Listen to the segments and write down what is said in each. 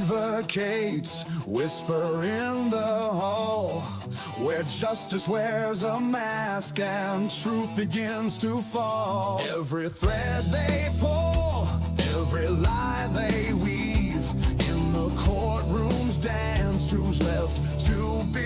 advocates whisper in the hall, where justice wears a mask and truth begins to fall. Every thread they pull, every lie they weave, in the courtroom's dance, who's left to believe?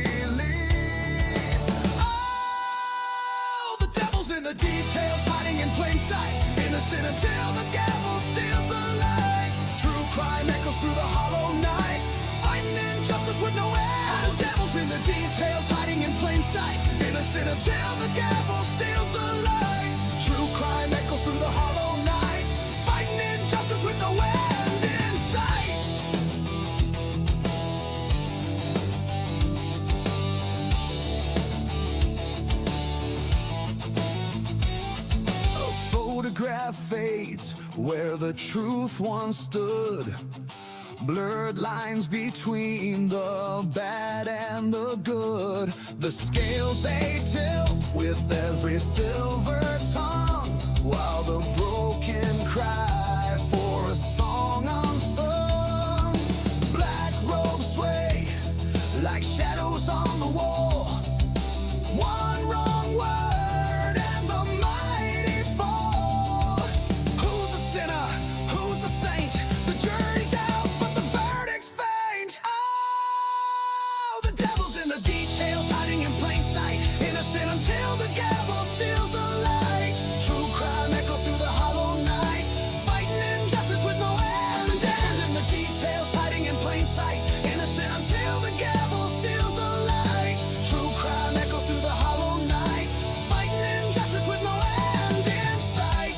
Oh, the devil's in the details, hiding in plain sight, innocent until the gavel steals the light. True crime echoes through the hollow night, fighting injustice with no end. The devil's in the details, hiding in plain sight, innocent until the gavel steals the light. True crime echoes through the hollow night, fighting injustice with no end in sight. A photograph fades where the truth once stood, blurred lines between the bad and the good. The scales they tilt with every silver tongue, while the broken cry for a song unsung. Black robes sway like shadows on the wall, one wrong word and the mighty fall. Who's a sinner? Who's a saint? The jury's out, but the verdict's faint. Oh, the devil's in the details, hiding in plain sight, innocent until the gavel steals the light. True crime echoes through the hollow night, fighting injustice with no end. The devil's in the details, hiding in plain sight, innocent until the gavel steals the light. True crime echoes through the hollow night, fighting injustice with no end in sight.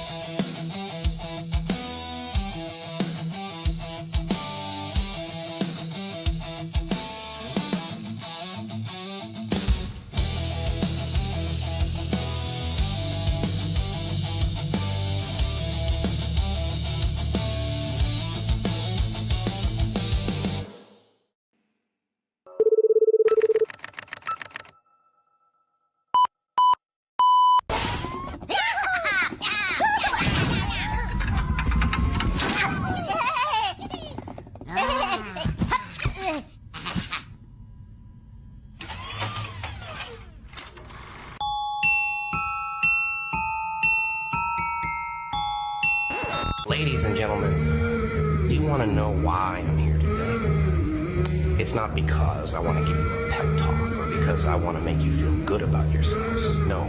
Ladies and gentlemen, do you want to know why I'm here today? It's not because I want to give you a pep talk or because I want to make you feel good about yourselves. No,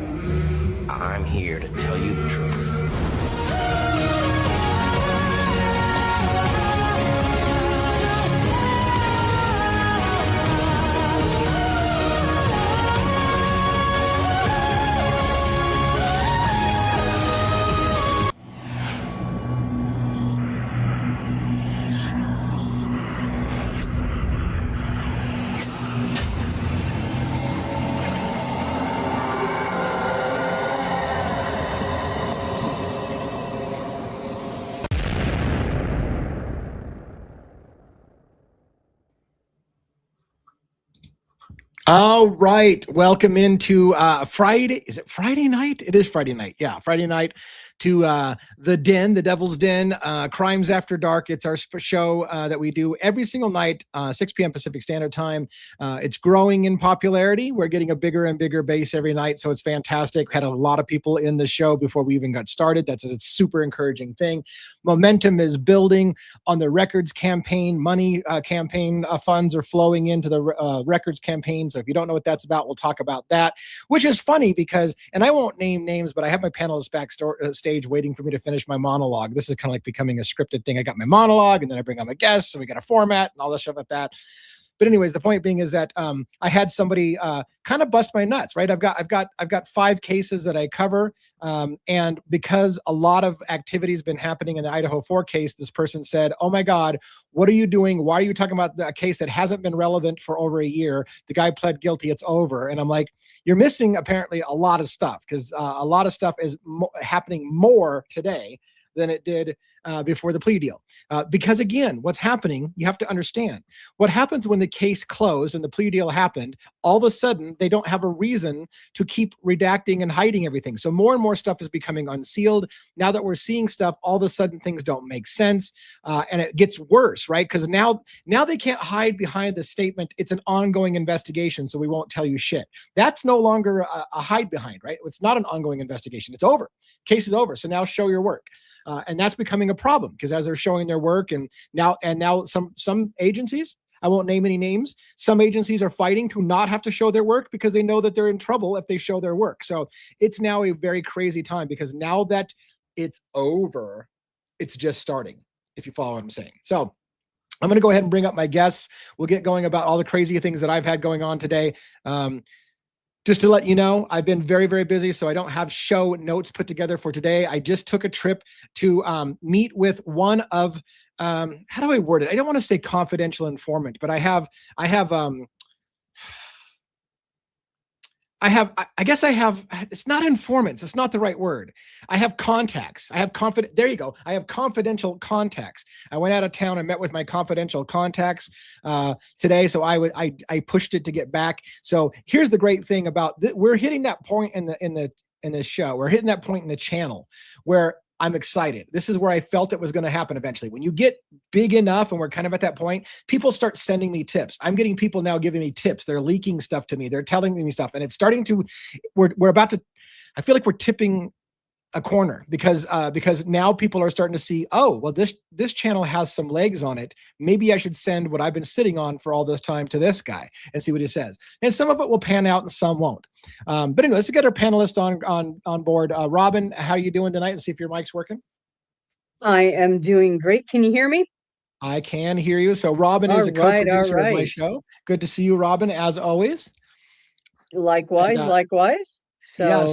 I'm here to tell you the truth. All right. Welcome into Friday. Is it Friday night? It is Friday night. Yeah, Friday night to The Den, The Devil's Den, Crimes After Dark. It's our show that we do every single night, 6 p.m. Pacific Standard Time. It's growing in popularity. We're getting a bigger and bigger base every night, so it's fantastic. We had a lot of people in the show before we even got started. That's a super encouraging thing. Momentum is building on the records campaign. Money campaign funds are flowing into the records campaign. So if you don't know what that's about, we'll talk about that, which is funny because, and I won't name names, but I have my panelists backstage waiting for me to finish my monologue. This is kind of like becoming a scripted thing. I got my monologue and then I bring on my guests and we got a format and all this stuff like that. But anyways, the point being is that I had somebody kind of bust my nuts, right? I've got 5 cases that I cover, and because a lot of activity has been happening in the Idaho 4 case, this person said, "Oh my God, what are you doing? Why are you talking about a case that hasn't been relevant for over a year? The guy pled guilty; it's over." And I'm like, "You're missing apparently a lot of stuff because a lot of stuff is happening more today than it did before the plea deal. Because again, what's happening, you have to understand what happens when the case closed and the plea deal happened. All of a sudden, they don't have a reason to keep redacting and hiding everything. So more and more stuff is becoming unsealed. Now that we're seeing stuff, all of a sudden things don't make sense, and it gets worse, right? Because now they can't hide behind the statement, it's an ongoing investigation, so we won't tell you shit. That's no longer a hide behind, right? It's not an ongoing investigation. It's over. Case is over. So now show your work. And that's becoming a problem because as they're showing their work, and now some agencies, I won't name any names, some agencies are fighting to not have to show their work because they know that they're in trouble if they show their work. So it's now a very crazy time because now that it's over, it's just starting, if you follow what I'm saying. So I'm going to go ahead and bring up my guests. We'll get going about all the crazy things that I've had going on today. Just to let you know, I've been very, very busy, so I don't have show notes put together for today. I just took a trip to meet with one of, how do I word it? I don't want to say confidential informant, but I guess I have, it's not informants. It's not the right word. I have contacts. There you go. I have confidential contacts. I went out of town and met with my confidential contacts today. So I pushed it to get back. So here's the great thing about we're hitting that point in the show. We're hitting that point in the channel where I'm excited. This is where I felt it was going to happen eventually. When you get big enough and we're kind of at that point, people start sending me tips. I'm getting people now giving me tips. They're leaking stuff to me. They're telling me stuff. And it's starting to, we're about to, I feel like we're tipping a corner because now people are starting to see, oh, well, this channel has some legs on it. Maybe I should send what I've been sitting on for all this time to this guy and see what he says. And some of it will pan out and some won't. But anyway, let's get our panelists on board. Robin, how are you doing tonight? And see if your mic's working. I am doing great. Can you hear me? I can hear you. So Robin is a co-producer of my show. Good to see you, Robin, as always. Likewise, likewise. So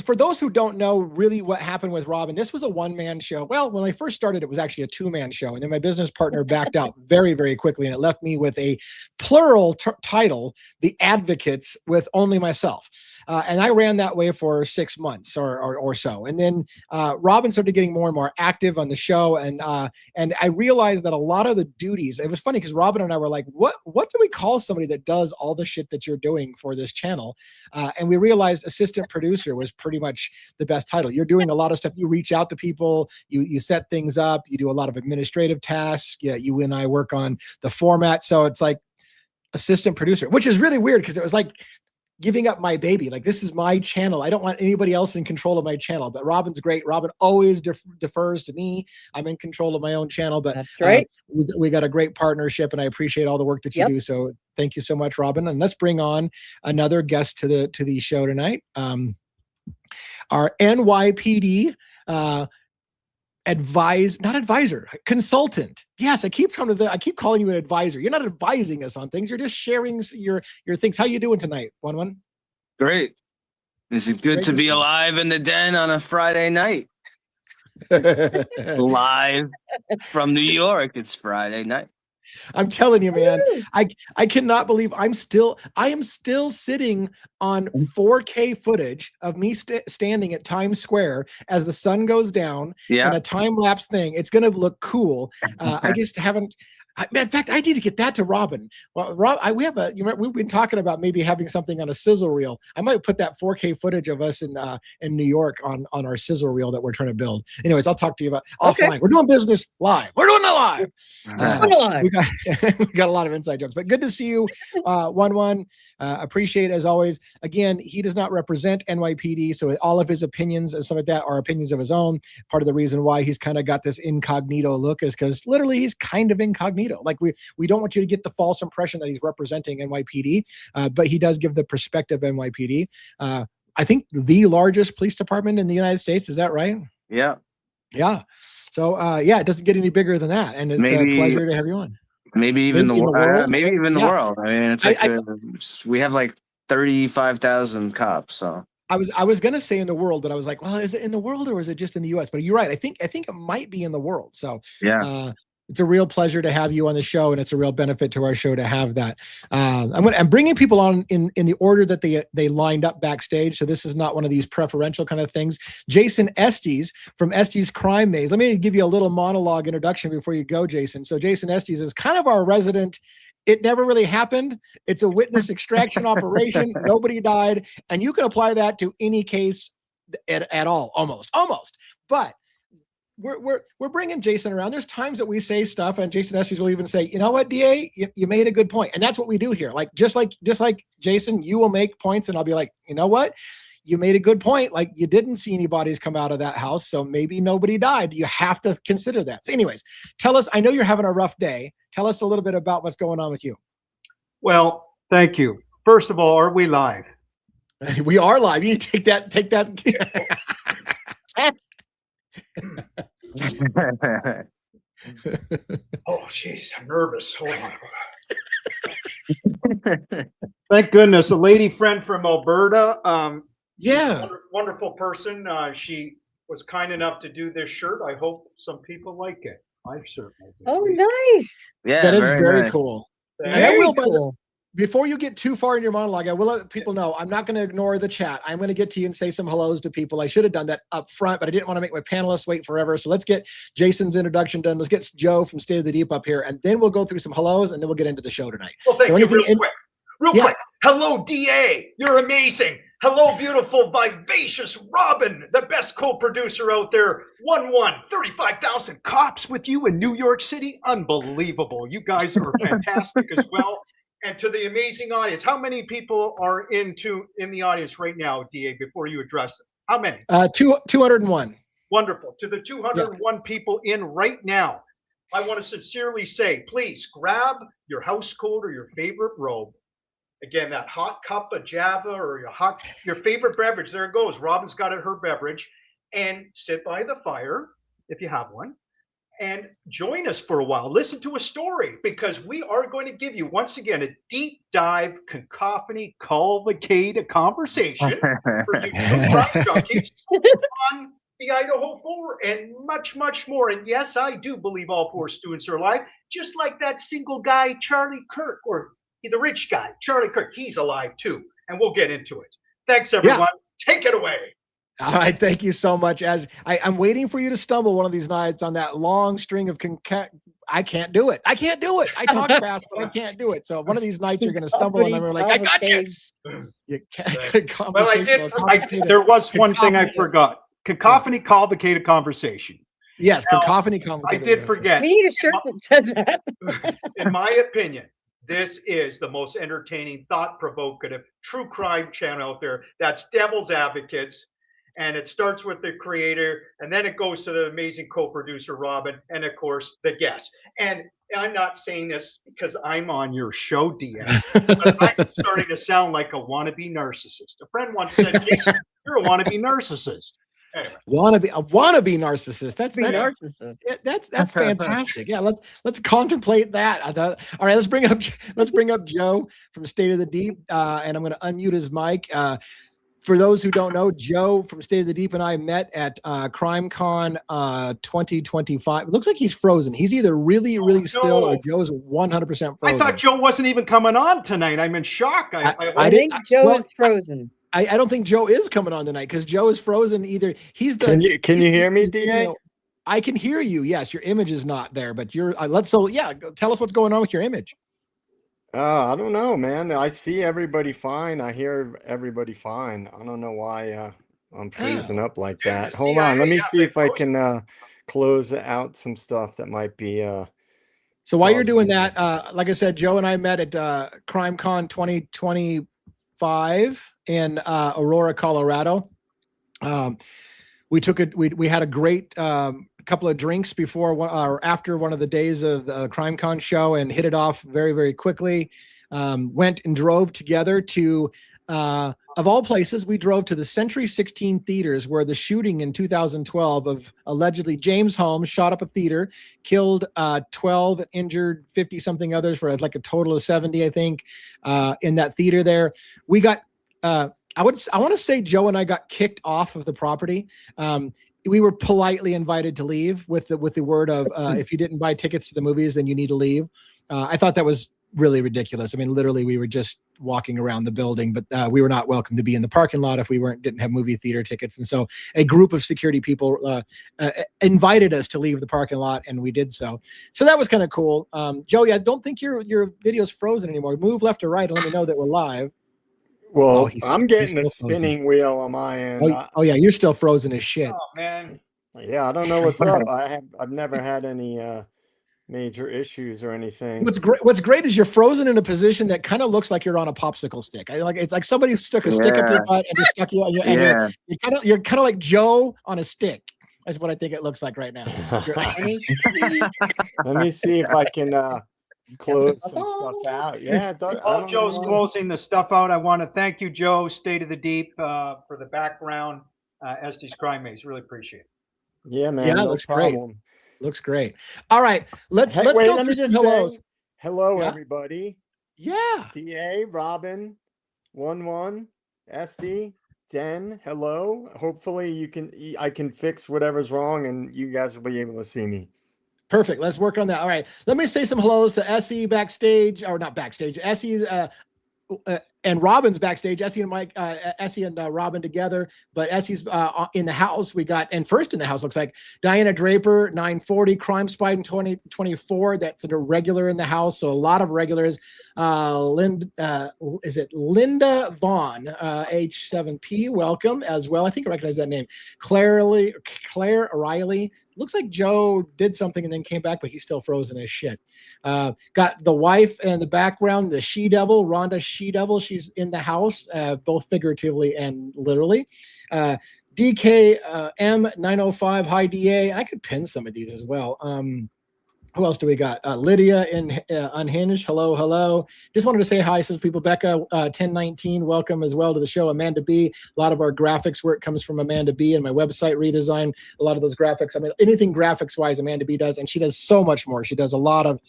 for those who don't know really what happened with Robin, this was a one-man show. Well, when I first started, it was actually a two-man show. And then my business partner backed out very, very quickly. And it left me with a plural title, The Advocates, with only myself. And I ran that way for 6 months or so. And then Robin started getting more and more active on the show. And I realized that a lot of the duties, it was funny because Robin and I were like, what do we call somebody that does all the shit that you're doing for this channel? And we realized assistant producer was pretty much the best title. You're doing a lot of stuff. You reach out to people, you set things up, you do a lot of administrative tasks. Yeah, you and I work on the format. So it's like assistant producer, which is really weird because it was like giving up my baby. Like, this is my channel. I don't want anybody else in control of my channel, but Robin's great. Robin always defers to me. I'm in control of my own channel, but that's right. We got a great partnership and I appreciate all the work that you do. So thank you so much, Robin. And let's bring on another guest to the show tonight. Our NYPD, consultant. Yes, I keep calling you an advisor. You're not advising us on things. You're just sharing your things. How you doing tonight, One? Great. This is good to be alive in the den on a Friday night. Live from New York. It's Friday night. I'm telling you, man, I cannot believe I am still sitting on 4K footage of me standing at Times Square as the sun goes down in a time-lapse thing. It's going to look cool. I just haven't. In fact, I need to get that to Robin. Well, we've been talking about maybe having something on a sizzle reel. I might put that 4K footage of us in New York on our sizzle reel that we're trying to build. Anyways, I'll talk to you about offline. We're doing business live. We're doing it live. We got a lot of inside jokes, but good to see you, One. Appreciate it as always. Again, he does not represent NYPD, so all of his opinions and stuff like that are opinions of his own. Part of the reason why he's kind of got this incognito look is because literally he's kind of incognito. Like we don't want you to get the false impression that he's representing NYPD, but he does give the perspective of NYPD. I think the largest police department in the United States. Is that right? Yeah. Yeah. So it doesn't get any bigger than that, and it's a pleasure to have you on. Maybe even the world. Maybe even the world. I mean, it's like we have like 35,000 cops. So I was gonna say in the world, but I was like, well, is it in the world or is it just in the U.S.? But you're right. I think it might be in the world. So It's a real pleasure to have you on the show, and it's a real benefit to our show to have that. I'm bringing people on in the order that they lined up backstage, so this is not one of these preferential kind of things. Jason Estes from Estes Crime Maze. Let me give you a little monologue introduction before you go, Jason. So Jason Estes is kind of our resident. It never really happened. It's a witness extraction operation. Nobody died, and you can apply that to any case at all, almost. But we're bringing Jason around. There's times that we say stuff, and Jason Estes will even say, "You know what, DA, you made a good point," and that's what we do here. Like just like Jason, you will make points, and I'll be like, "You know what, you made a good point. Like you didn't see any bodies come out of that house, so maybe nobody died. You have to consider that." So, anyways, tell us. I know you're having a rough day. Tell us a little bit about what's going on with you. Well, thank you. First of all, are we live? We are live. You take that. Oh, jeez, I'm nervous. Hold on. Thank goodness, a lady friend from Alberta. Yeah, wonderful person. She was kind enough to do this shirt. I hope some people like it. I certainly do. Oh, nice. Yeah, that is very nice. cool. And I Very will, cool. before you get too far in your monologue, I will let people know I'm not going to ignore the chat. I'm going to get to you and say some hellos to people. I should have done that up front, but I didn't want to make my panelists wait forever. So let's get Jason's introduction done. Let's get Joe from State of the Deep up here, and then we'll go through some hellos, and then we'll get into the show tonight. Well, thank you. Real Yeah. quick. Hello, DA. You're amazing. Hello, beautiful, vivacious Robin, the best co-producer out there. 35,000 cops with you in New York City. Unbelievable. You guys are fantastic as well. And to the amazing audience, how many people are in the audience right now, DA, before you address them? How many? 201. Wonderful. To the 201 people in right now, I want to sincerely say, please grab your house coat or your favorite robe. Again, that hot cup of Java or your favorite beverage. There it goes. Robin's got her beverage. And sit by the fire, if you have one, and join us for a while. Listen to a story, because we are going to give you, once again, a deep dive, cacophony, cavalcade conversation for you true crime junkies on the Idaho 4 and much, much more. And yes, I do believe all 4 students are alive, just like that single guy, Charlie Kirk, or the rich guy, Charlie Kirk. He's alive too. And we'll get into it. Thanks, everyone. Yeah. Take it away. All right, thank you so much. As I'm waiting for you to stumble one of these nights on that long string of I can't do it. I talk fast, but I can't do it. So one of these nights you're going to stumble, and then we're like, I got you. Well, I did. There was one thing I forgot. Cacophony, cavalcade, conversation. Yes, now, cacophony, I did forget. We need a shirt that says that. In my opinion, this is the most entertaining, thought-provocative, true crime channel out there. That's Devil's Advocates. And it starts with the creator, and then it goes to the amazing co-producer, Robin, and of course, the guest. And I'm not saying this because I'm on your show, DM, but I'm starting to sound like a wannabe narcissist. A friend once said, Jason, you're a wannabe narcissist. Anyway. A wannabe narcissist. That's fantastic. Yeah, let's contemplate that. All right, let's bring up Joe from State of the Deep, and I'm going to unmute his mic. For those who don't know, Joe from State of the Deep and I met at CrimeCon 2025. It looks like he's frozen. He's either really still, or Joe's 100% frozen. I thought Joe wasn't even coming on tonight. I'm in shock. I think Joe is frozen. I don't think Joe is coming on tonight because Joe is frozen. Either he's the. Can you hear me, DA? I can hear you. Yes, your image is not there, but you're. Tell us what's going on with your image. I don't know, man. I see everybody fine. I hear everybody fine. I don't know why I'm freezing up like that. Hold on. Let me see if I can close out some stuff that might be. So while you're doing that, like I said, Joe and I met at CrimeCon 2025 in Aurora, Colorado. We had a great couple of drinks before or after one of the days of the CrimeCon show and hit it off very, very quickly. Went and drove together to, of all places, we drove to the Century 16 theaters where the shooting in 2012 of allegedly James Holmes shot up a theater, killed 12, injured 50 something others for like a total of 70, I think, in that theater there. We got, I want to say Joe and I got kicked off of the property. we were politely invited to leave with the word of if you didn't buy tickets to the movies, then you need to leave. I thought that was really ridiculous. I mean, literally, we were just walking around the building, but we were not welcome to be in the parking lot if we didn't have movie theater tickets. And so a group of security people invited us to leave the parking lot, and we did so. So that was kind of cool. Joey, I don't think your video's frozen anymore. Move left or right and let me know that we're live. Well, I'm getting a spinning wheel on my end. Oh yeah, you're still frozen as shit. Oh man. Yeah, I don't know what's up. I've never had any major issues or anything. What's great is you're frozen in a position that kind of looks like you're on a popsicle stick. It's like somebody stuck a stick up your butt and just stuck you on your and you're kind of like Joe on a stick. That's what I think it looks like right now. Let me see if I can close some stuff out. Yeah, while Joe's closing the stuff out, I want to thank you, Joe, State of the Deep, for the background. Estes Crime Maze, really appreciate it. Yeah, man. Yeah, no looks problem. great. Looks great. All right, let's go let me through just some hellos. say hello, everybody. Yeah. DA, Robin, 11, SD, Den, hello. Hopefully I can fix whatever's wrong and you guys will be able to see me. Perfect. Let's work on that. All right. Let me say some hellos to Essie backstage, or not backstage. Essie's and Robin's backstage. Essie and Mike, Essie and Robin together. But Essie's in the house. We got, and first in the house looks like Diana Draper, 940, Crime Spy in 2024. That's a regular in the house. So a lot of regulars. Is it Linda Vaughn, H7P? Welcome as well. I think I recognize that name. Claire Riley. Looks like Joe did something and then came back, but he's still frozen as shit. Got the wife in the background, the she-devil, Rhonda She-Devil. She's in the house, both figuratively and literally. DK M905, hi DA. I could pin some of these as well. Who else do we got? Lydia in Unhinged. Hello. Just wanted to say hi to people. Becca, 1019, welcome as well to the show. Amanda B. A lot of our graphics work comes from Amanda B. and my website redesign. A lot of those graphics. I mean, anything graphics-wise, Amanda B. does, and she does so much more. She does a lot of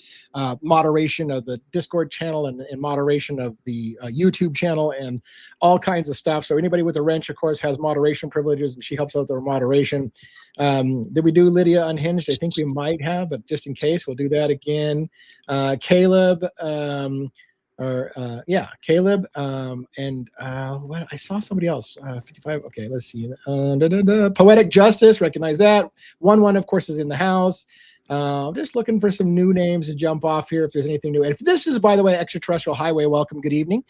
moderation of the Discord channel and moderation of the YouTube channel and all kinds of stuff. So anybody with a wrench, of course, has moderation privileges, and she helps out with their moderation. Did we do Lydia Unhinged? I think we might have, but just in case, we'll do that again. Caleb, Caleb, and what I saw somebody else. 55. Okay, let's see. Poetic Justice, recognize that. 1-1, of course, is in the house. I'm just looking for some new names to jump off here if there's anything new. And if this is, by the way, Extraterrestrial Highway, welcome, good evening.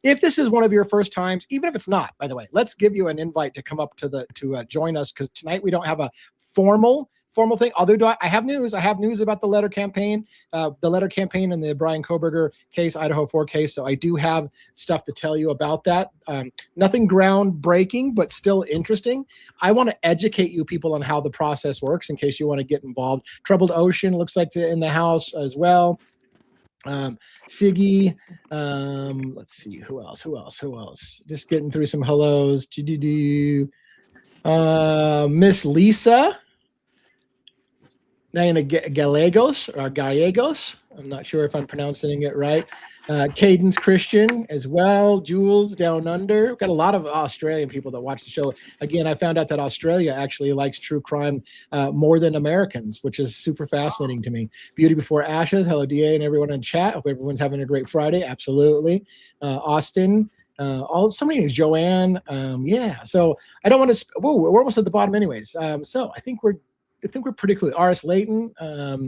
If this is one of your first times, even if it's not, by the way, let's give you an invite to come up to join us, because tonight we don't have a formal thing. Although I have news. I have news about the letter campaign and the Brian Koberger case, Idaho 4 case. So I do have stuff to tell you about that. Nothing groundbreaking, but still interesting. I want to educate you people on how the process works in case you want to get involved. Troubled Ocean looks like they're in the house as well. Siggy, let's see, who else? Just getting through some hellos. Miss Lisa. Diana Gallegos. I'm not sure if I'm pronouncing it right. Cadence Christian as well. Jules Down Under. We've got a lot of Australian people that watch the show. Again, I found out that Australia actually likes true crime more than Americans, which is super fascinating to me. Beauty Before Ashes. Hello, DA and everyone in chat. Hope everyone's having a great Friday. Absolutely. Austin. So many names. Joanne. Yeah. So I don't want to. We're almost at the bottom, anyways. So I think we're pretty clear. R.S. Layton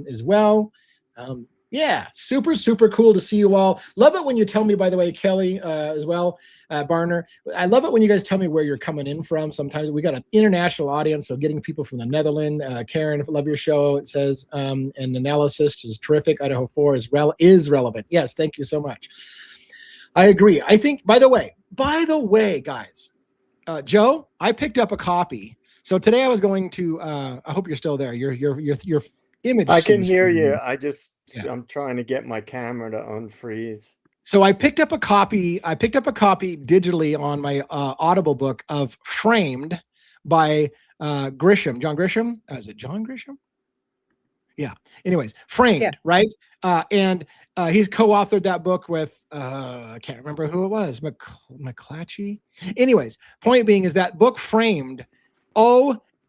as well. Yeah, super cool to see you all. Love it when you tell me, by the way, Kelly as well, Barner. I love it when you guys tell me where you're coming in from. Sometimes we got an international audience, so getting people from the Netherlands. Karen, love your show, it says. And analysis is terrific. Idaho 4 is relevant. Yes, thank you so much. I agree. I think, by the way, guys, Joe, I picked up a copy. So today I was going to. I hope you're still there. Your image. I can hear you. I'm trying to get my camera to unfreeze. So I picked up a copy. Digitally on my Audible book of Framed by Grisham. John Grisham. Is it John Grisham? Yeah. Anyways, Framed, right? And he's co-authored that book with I can't remember who it was. McClatchy. Anyways, point being is that book Framed.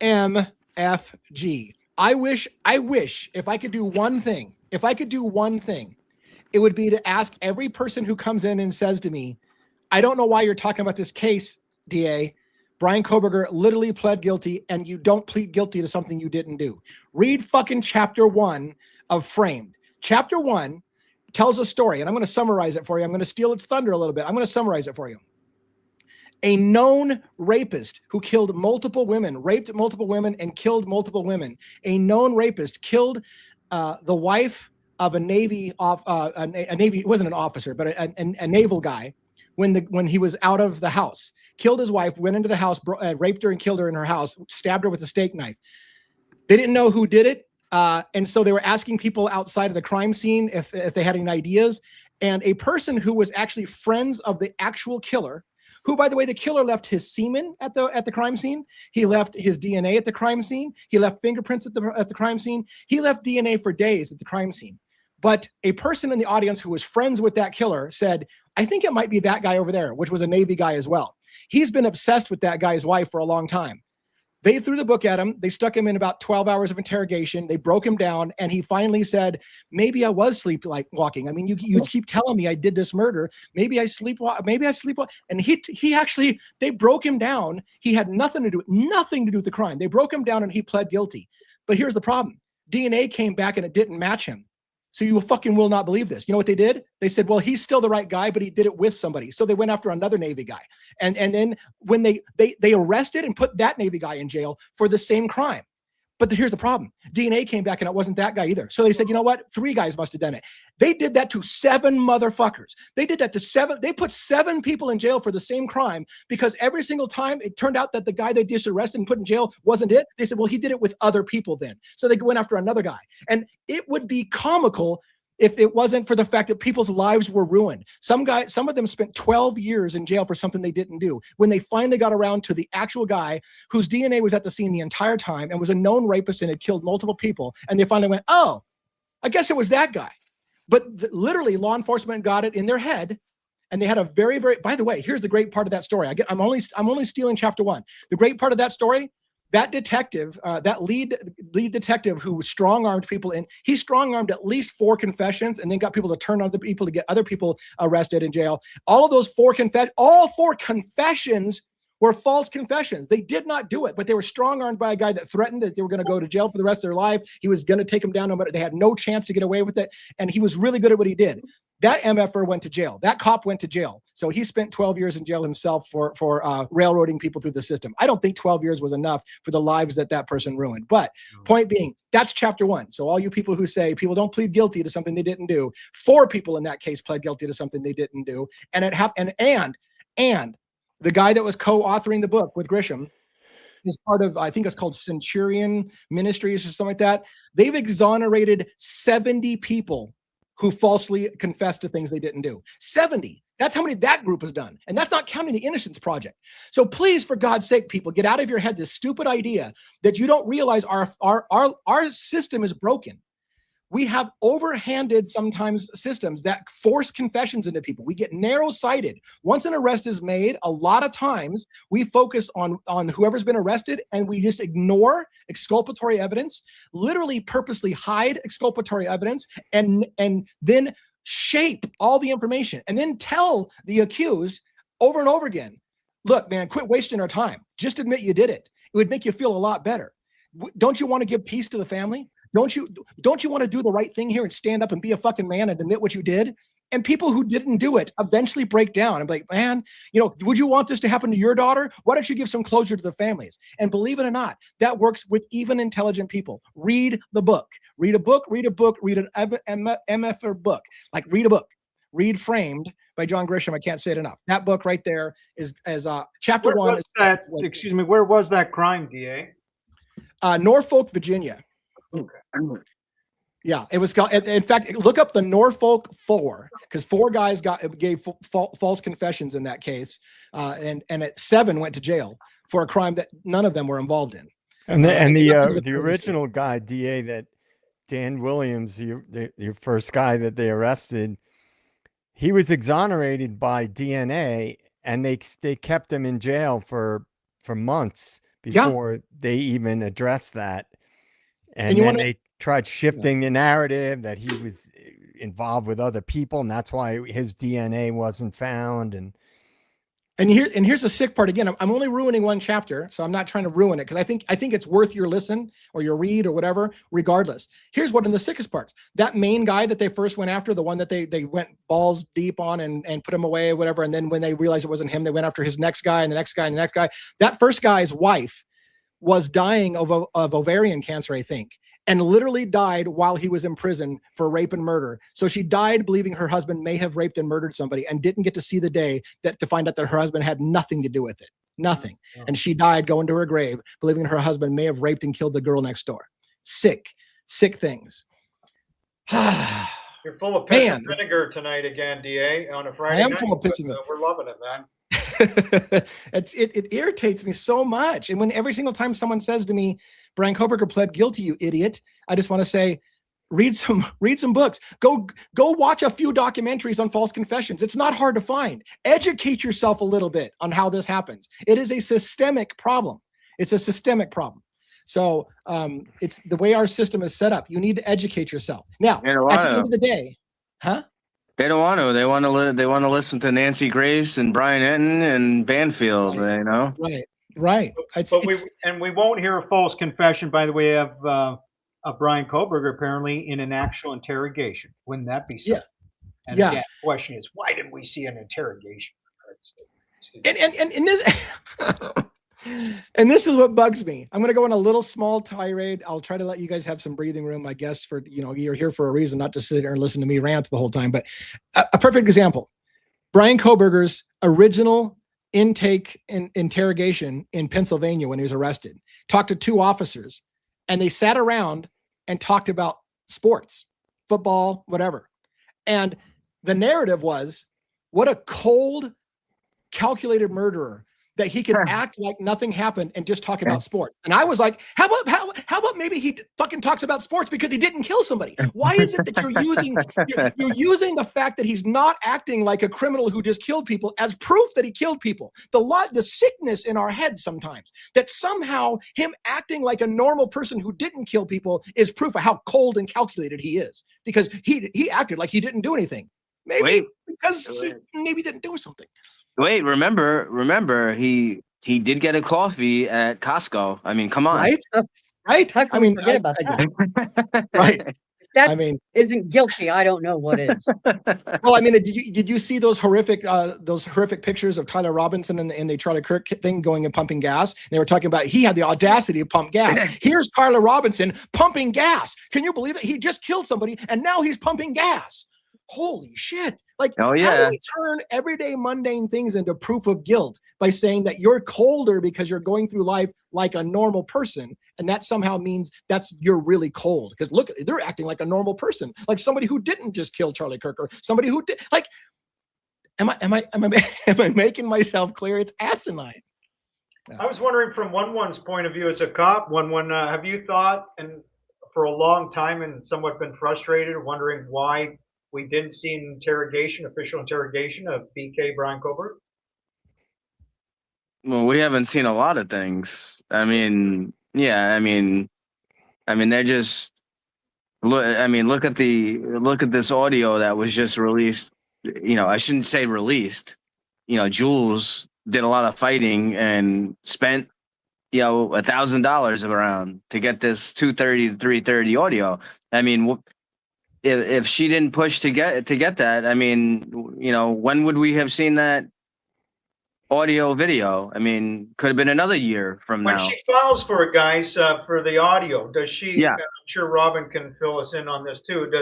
MFG. I wish if I could do one thing, it would be to ask every person who comes in and says to me, I don't know why you're talking about this case, DA. Brian Koberger literally pled guilty, and you don't plead guilty to something you didn't do. Read fucking chapter 1 of Framed. Chapter 1 tells a story, and I'm going to summarize it for you. I'm going to steal its thunder a little bit. I'm going to summarize it for you. A known rapist who killed multiple women, raped multiple women, and killed multiple women. A known rapist killed the wife of a Navy, it wasn't an officer, but a naval guy when he was out of the house. Killed his wife, went into the house, raped her and killed her in her house, stabbed her with a steak knife. They didn't know who did it. And so they were asking people outside of the crime scene if they had any ideas. And a person who was actually friends of the actual killer, who, by the way, the killer left his semen at the crime scene. He left his DNA at the crime scene. He left fingerprints at the crime scene. He left DNA for days at the crime scene. But a person in the audience who was friends with that killer said, I think it might be that guy over there, which was a Navy guy as well. He's been obsessed with that guy's wife for a long time. They threw the book at him. They stuck him in about 12 hours of interrogation. They broke him down, and he finally said, maybe I was sleepwalking. I mean, you keep telling me I did this murder. Maybe I sleepwalk. And he actually, they broke him down. He had nothing to do with the crime. They broke him down, and he pled guilty. But here's the problem. DNA came back, and it didn't match him. So you fucking will not believe this. You know what they did? They said, well, he's still the right guy, but he did it with somebody. So they went after another Navy guy. And then when they arrested and put that Navy guy in jail for the same crime. But here's the problem. DNA came back and it wasn't that guy either. So they said, you know what? 3 guys must have done it. They did that to 7 motherfuckers. They did that to 7. They put 7 people in jail for the same crime because every single time it turned out that the guy they just arrested and put in jail wasn't it. They said, well, he did it with other people then. So they went after another guy. And it would be comical if it wasn't for the fact that people's lives were ruined. Some of them spent 12 years in jail for something they didn't do. When they finally got around to the actual guy whose DNA was at the scene the entire time and was a known rapist and had killed multiple people, and they finally went, oh, I guess it was that guy. But literally, law enforcement got it in their head, and they had a very, very, by the way, here's the great part of that story. I'm only stealing chapter 1. The great part of that story, that detective, that lead detective who strong-armed people, and he strong-armed at least 4 confessions and then got people to turn on other people to get other people arrested in jail. All of those 4 confessions were false confessions. They did not do it, but they were strong-armed by a guy that threatened that they were going to go to jail for the rest of their life. He was going to take them down no matter. They had no chance to get away with it, and he was really good at what he did. That MFer went to jail. That cop went to jail. So he spent 12 years in jail himself for railroading people through the system. I don't think 12 years was enough for the lives that person ruined. But point being, that's chapter 1. So all you people who say people don't plead guilty to something they didn't do, 4 people in that case pled guilty to something they didn't do. And it happened. And the guy that was co-authoring the book with Grisham is part of, I think it's called Centurion Ministries or something like that. They've exonerated 70 people who falsely confessed to things they didn't do. 70. That's how many that group has done. And that's not counting the Innocence Project. So please, for God's sake, people, get out of your head this stupid idea that you don't realize our system is broken. We have overhanded sometimes systems that force confessions into people. We get narrow-sighted. Once an arrest is made, a lot of times we focus on whoever's been arrested and we just ignore exculpatory evidence, literally purposely hide exculpatory evidence, and then shape all the information and then tell the accused over and over again, look, man, quit wasting our time. Just admit you did it. It would make you feel a lot better. Don't you want to give peace to the family? Don't you want to do the right thing here and stand up and be a fucking man and admit what you did? And people who didn't do it eventually break down and be like, man, would you want this to happen to your daughter? Why don't you give some closure to the families? And believe it or not, that works with even intelligent people. Read the book. Read a book. Read a book. Read an MFer book. Like read a book. Read Framed by John Grisham. I can't say it enough. That book right there is chapter 1. Excuse me, where was that crime, DA? Norfolk, Virginia. Okay. Yeah, it was called. In fact, look up the Norfolk 4 because 4 guys gave false confessions in that case, and 7 went to jail for a crime that none of them were involved in. And the original guy, DA, that Dan Williams, your first guy that they arrested, he was exonerated by DNA, and they kept him in jail for months before they even addressed that. And you then wanna- they tried shifting the narrative that he was involved with other people, and that's why his DNA wasn't found. And here's the sick part again. I'm only ruining one chapter, so I'm not trying to ruin it because I think it's worth your listen or your read or whatever, regardless. Here's what in the sickest parts. That main guy that they first went after, the one that they went balls deep on and put him away or whatever, and then when they realized it wasn't him, they went after his next guy and the next guy and the next guy. That first guy's wife was dying of ovarian cancer, I think, and literally died while he was in prison for rape and murder. So she died believing her husband may have raped and murdered somebody and didn't get to see the day to find out that her husband had nothing to do with it. Nothing. And she died going to her grave believing her husband may have raped and killed the girl next door. Sick things. You're full of piss and vinegar tonight again, DA, on a Friday night. I am full of piss and vinegar. We're loving it, man. It irritates me so much. And when every single time someone says to me, Brian Koberger pled guilty, you idiot, I just want to say, read some books. Go watch a few documentaries on false confessions. It's not hard to find. Educate yourself a little bit on how this happens. It is a systemic problem. It's a systemic problem. So it's the way our system is set up. You need to educate yourself. Now, at the end of the day, huh? They don't want to. They want to listen to Nancy Grace and Brian Enton and Banfield. Right. You know. Right. We won't hear a false confession, by the way, of Brian Koberger apparently in an actual interrogation. Wouldn't that be something? And again, the question is, why didn't we see an interrogation? And this and this is what bugs me. I'm going to go on a little small tirade. I'll try to let you guys have some breathing room, I guess, for, you're here for a reason, not to sit there and listen to me rant the whole time. But a perfect example, Brian Koberger's original intake and interrogation in Pennsylvania when he was arrested, talked to two officers, and they sat around and talked about sports, football, whatever. And the narrative was, what a cold, calculated murderer that he could act like nothing happened and just talk about sports. And I was like, how about maybe he fucking talks about sports because he didn't kill somebody? Why is it that you're using the fact that he's not acting like a criminal who just killed people as proof that he killed people? The sickness in our heads sometimes that somehow him acting like a normal person who didn't kill people is proof of how cold and calculated he is, because he acted like he didn't do anything. Maybe because he maybe didn't do something. Wait, remember, he did get a coffee at Costco. I mean, come on. Right? I mean, forget about that. Right. That isn't guilty. I don't know what is. Well, I mean, did you see those horrific pictures of Tyler Robinson and the Charlie Kirk thing going and pumping gas? And they were talking about he had the audacity to pump gas. Here's Tyler Robinson pumping gas. Can you believe it? He just killed somebody and now he's pumping gas. Holy shit. Like, how do we turn everyday mundane things into proof of guilt by saying that you're colder because you're going through life like a normal person, and that somehow means you're really cold? Because look, they're acting like a normal person, like somebody who didn't just kill Charlie Kirk or somebody who did. Like, am I making myself clear? It's asinine. I was wondering from one's point of view as a cop, have you thought, and for a long time and somewhat been frustrated, wondering why we didn't see an official interrogation of BK Brian Koberger? Well, we haven't seen a lot of things. I mean, they're just look. I mean, look at this audio that was just released. I shouldn't say released. Jules did a lot of fighting and spent $1,000 around to get this 2:30 to 3:30 audio. I mean, if she didn't push to get that, I mean, when would we have seen that audio video? I mean, could have been another year from now. When she files for it, guys, for the audio, does she? Yeah. I'm sure Robin can fill us in on this too.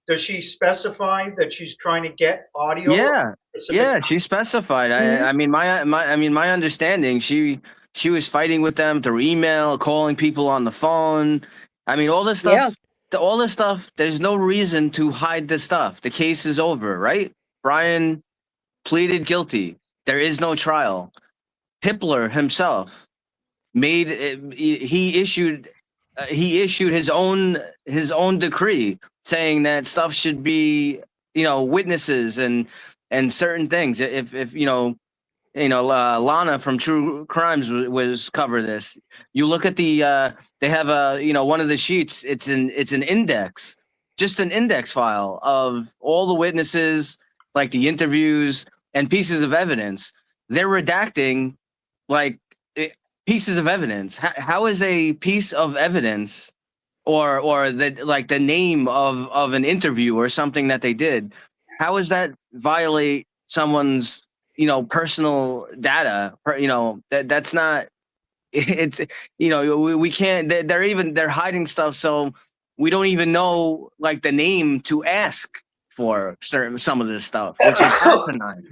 Does she specify that she's trying to get audio? Yeah, she specified. Mm-hmm. My understanding, she was fighting with them through email, calling people on the phone. I mean, all this stuff. Yeah. All this stuff, there's no reason to hide this stuff. The case is over, right? Brian pleaded guilty. There is no trial. Hitler himself he issued his own decree saying that stuff should be, witnesses and certain things. If Lana from True Crimes was cover this. You look at the they have one of the sheets. It's an index, just an index file of all the witnesses, like the interviews and pieces of evidence. They're redacting like pieces of evidence. How is a piece of evidence or the name of an interview or something that they did? How does that violate someone's personal data? That's not. It's we can't. They're hiding stuff, so we don't even know like the name to ask for some of this stuff, which is asinine.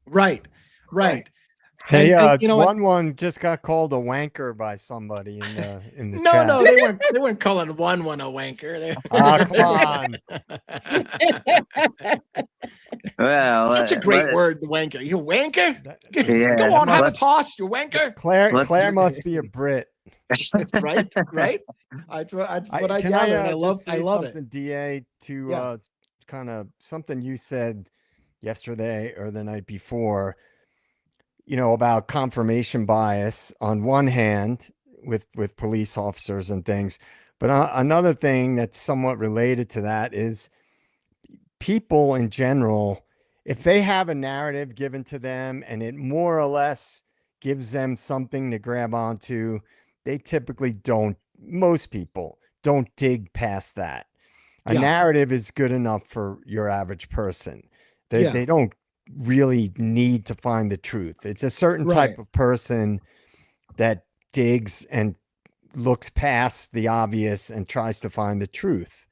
Right. Hey, and one just got called a wanker by somebody in the no, chat. no, they weren't calling one a wanker. Come on. Well, Such a great word, the wanker. You wanker? Yeah, Go on, have a toss, you wanker. Claire must be a Brit. right. That's what I gather. I love something, it. DA, to kind of something you said yesterday or the night before, about confirmation bias on one hand with police officers and things. But another thing that's somewhat related to that is people in general, if they have a narrative given to them and it more or less gives them something to grab onto, they typically most people don't dig past that. A narrative is good enough for your average person. They don't really need to find the truth. It's a certain type of person that digs and looks past the obvious and tries to find the truth.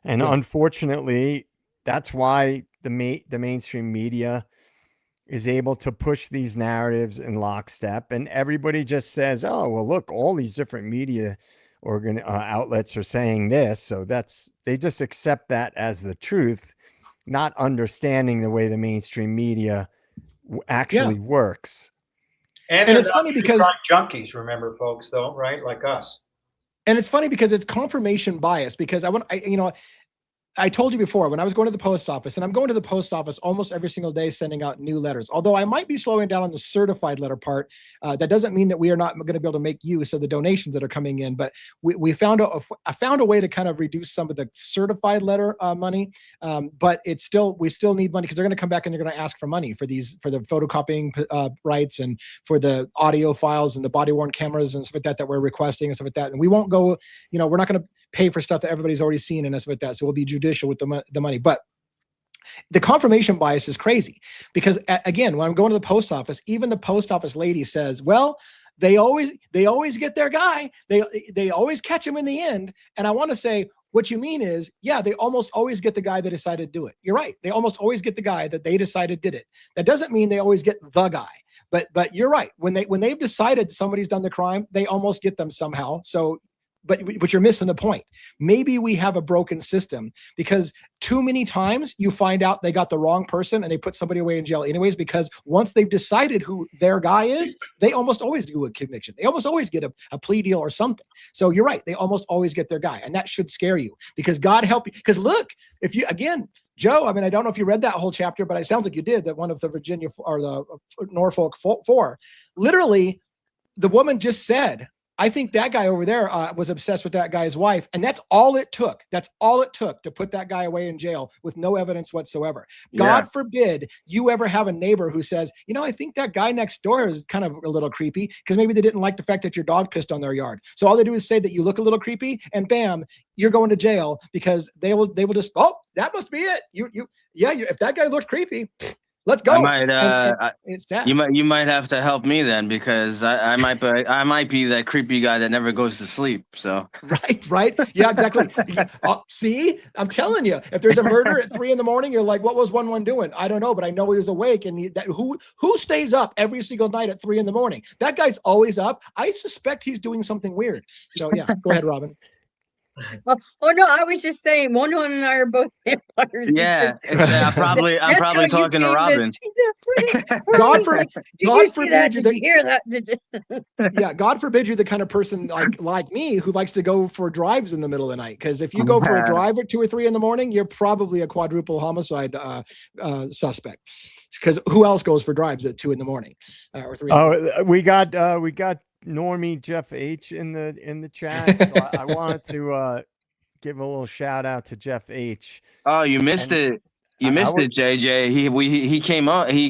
And unfortunately, that's why the mainstream media is able to push these narratives in lockstep, and everybody just says, oh, well, look, all these different media outlets are saying this, so they just accept that as the truth, not understanding the way the mainstream media actually works. And it's funny because junkies, remember, folks, though, right? Like us. And it's funny because it's confirmation bias, because I told you before, when I was going to the post office, and I'm going to the post office almost every single day sending out new letters, although I might be slowing down on the certified letter part. That doesn't mean that we are not going to be able to make use of the donations that are coming in, but I found a way to kind of reduce some of the certified letter money. But we still need money, because they're going to come back and they're going to ask for money for the photocopying rights and for the audio files and the body worn cameras and stuff like that we're requesting and stuff like that. And we won't go, we're not going to pay for stuff that everybody's already seen and stuff like that. So we'll be judicious with the money. But the confirmation bias is crazy, because again, when I'm going to the post office, even the post office lady says, well, they always get their guy. They always catch him in the end. And I want to say, what you mean is, they almost always get the guy that decided to do it. You're right. They almost always get the guy that they decided did it. That doesn't mean they always get the guy. But you're right. When they've decided somebody's done the crime, they almost get them somehow. So but you're missing the point. Maybe we have a broken system, because too many times you find out they got the wrong person and they put somebody away in jail anyways, because once they've decided who their guy is, they almost always do a conviction. They almost always get a plea deal or something. So you're right. They almost always get their guy. And that should scare you, because God help you. Because look, if you, again, Joe, I mean, I don't know if you read that whole chapter, but it sounds like you did, that one of the Virginia or the Norfolk 4, literally the woman just said, I think that guy over there was obsessed with that guy's wife. And that's all it took. That's all it took to put that guy away in jail with no evidence whatsoever. God forbid you ever have a neighbor who says, I think that guy next door is kind of a little creepy, because maybe they didn't like the fact that your dog pissed on their yard. So all they do is say that you look a little creepy, and bam, you're going to jail, because they will just, oh, that must be it. If that guy looks creepy, let's go. It's sad. You might have to help me then, because I might be that creepy guy that never goes to sleep. So right, yeah, exactly. See, I'm telling you, if there's a murder at 3 a.m, you're like, what was 1-1 doing? I don't know, but I know he was awake. And who stays up every single night at 3 a.m? That guy's always up. I suspect he's doing something weird. So yeah, go ahead, Robin. Oh no, I was just saying, One and I are both vampires. Yeah, I'm probably talking to Robin. God forbid you. Did you hear that? Did you? Yeah, God forbid you're the kind of person like me who likes to go for drives in the middle of the night. Because if you go for a drive at 2 or 3 a.m, you're probably a quadruple homicide suspect. because who else goes for drives at 2 a.m. Or 3 a.m.? Oh, we got Normie Jeff H in the chat. So I wanted to give a little shout out to Jeff H. Oh, you missed And it. You missed it, JJ. He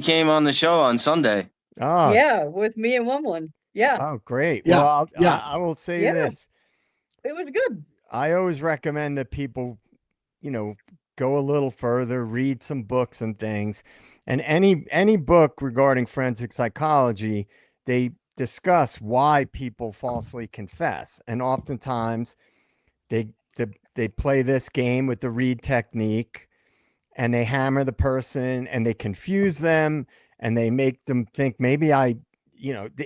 came on the show on Sunday. Oh, Yeah, with me and one. Yeah. Oh, great. Yeah, Well, yeah. I will say Yeah. this. It was good. I always recommend that people, go a little further, read some books and things. And any book regarding forensic psychology, they discuss why people falsely confess. And oftentimes they play this game with the read technique, and they hammer the person and they confuse them and they make them think maybe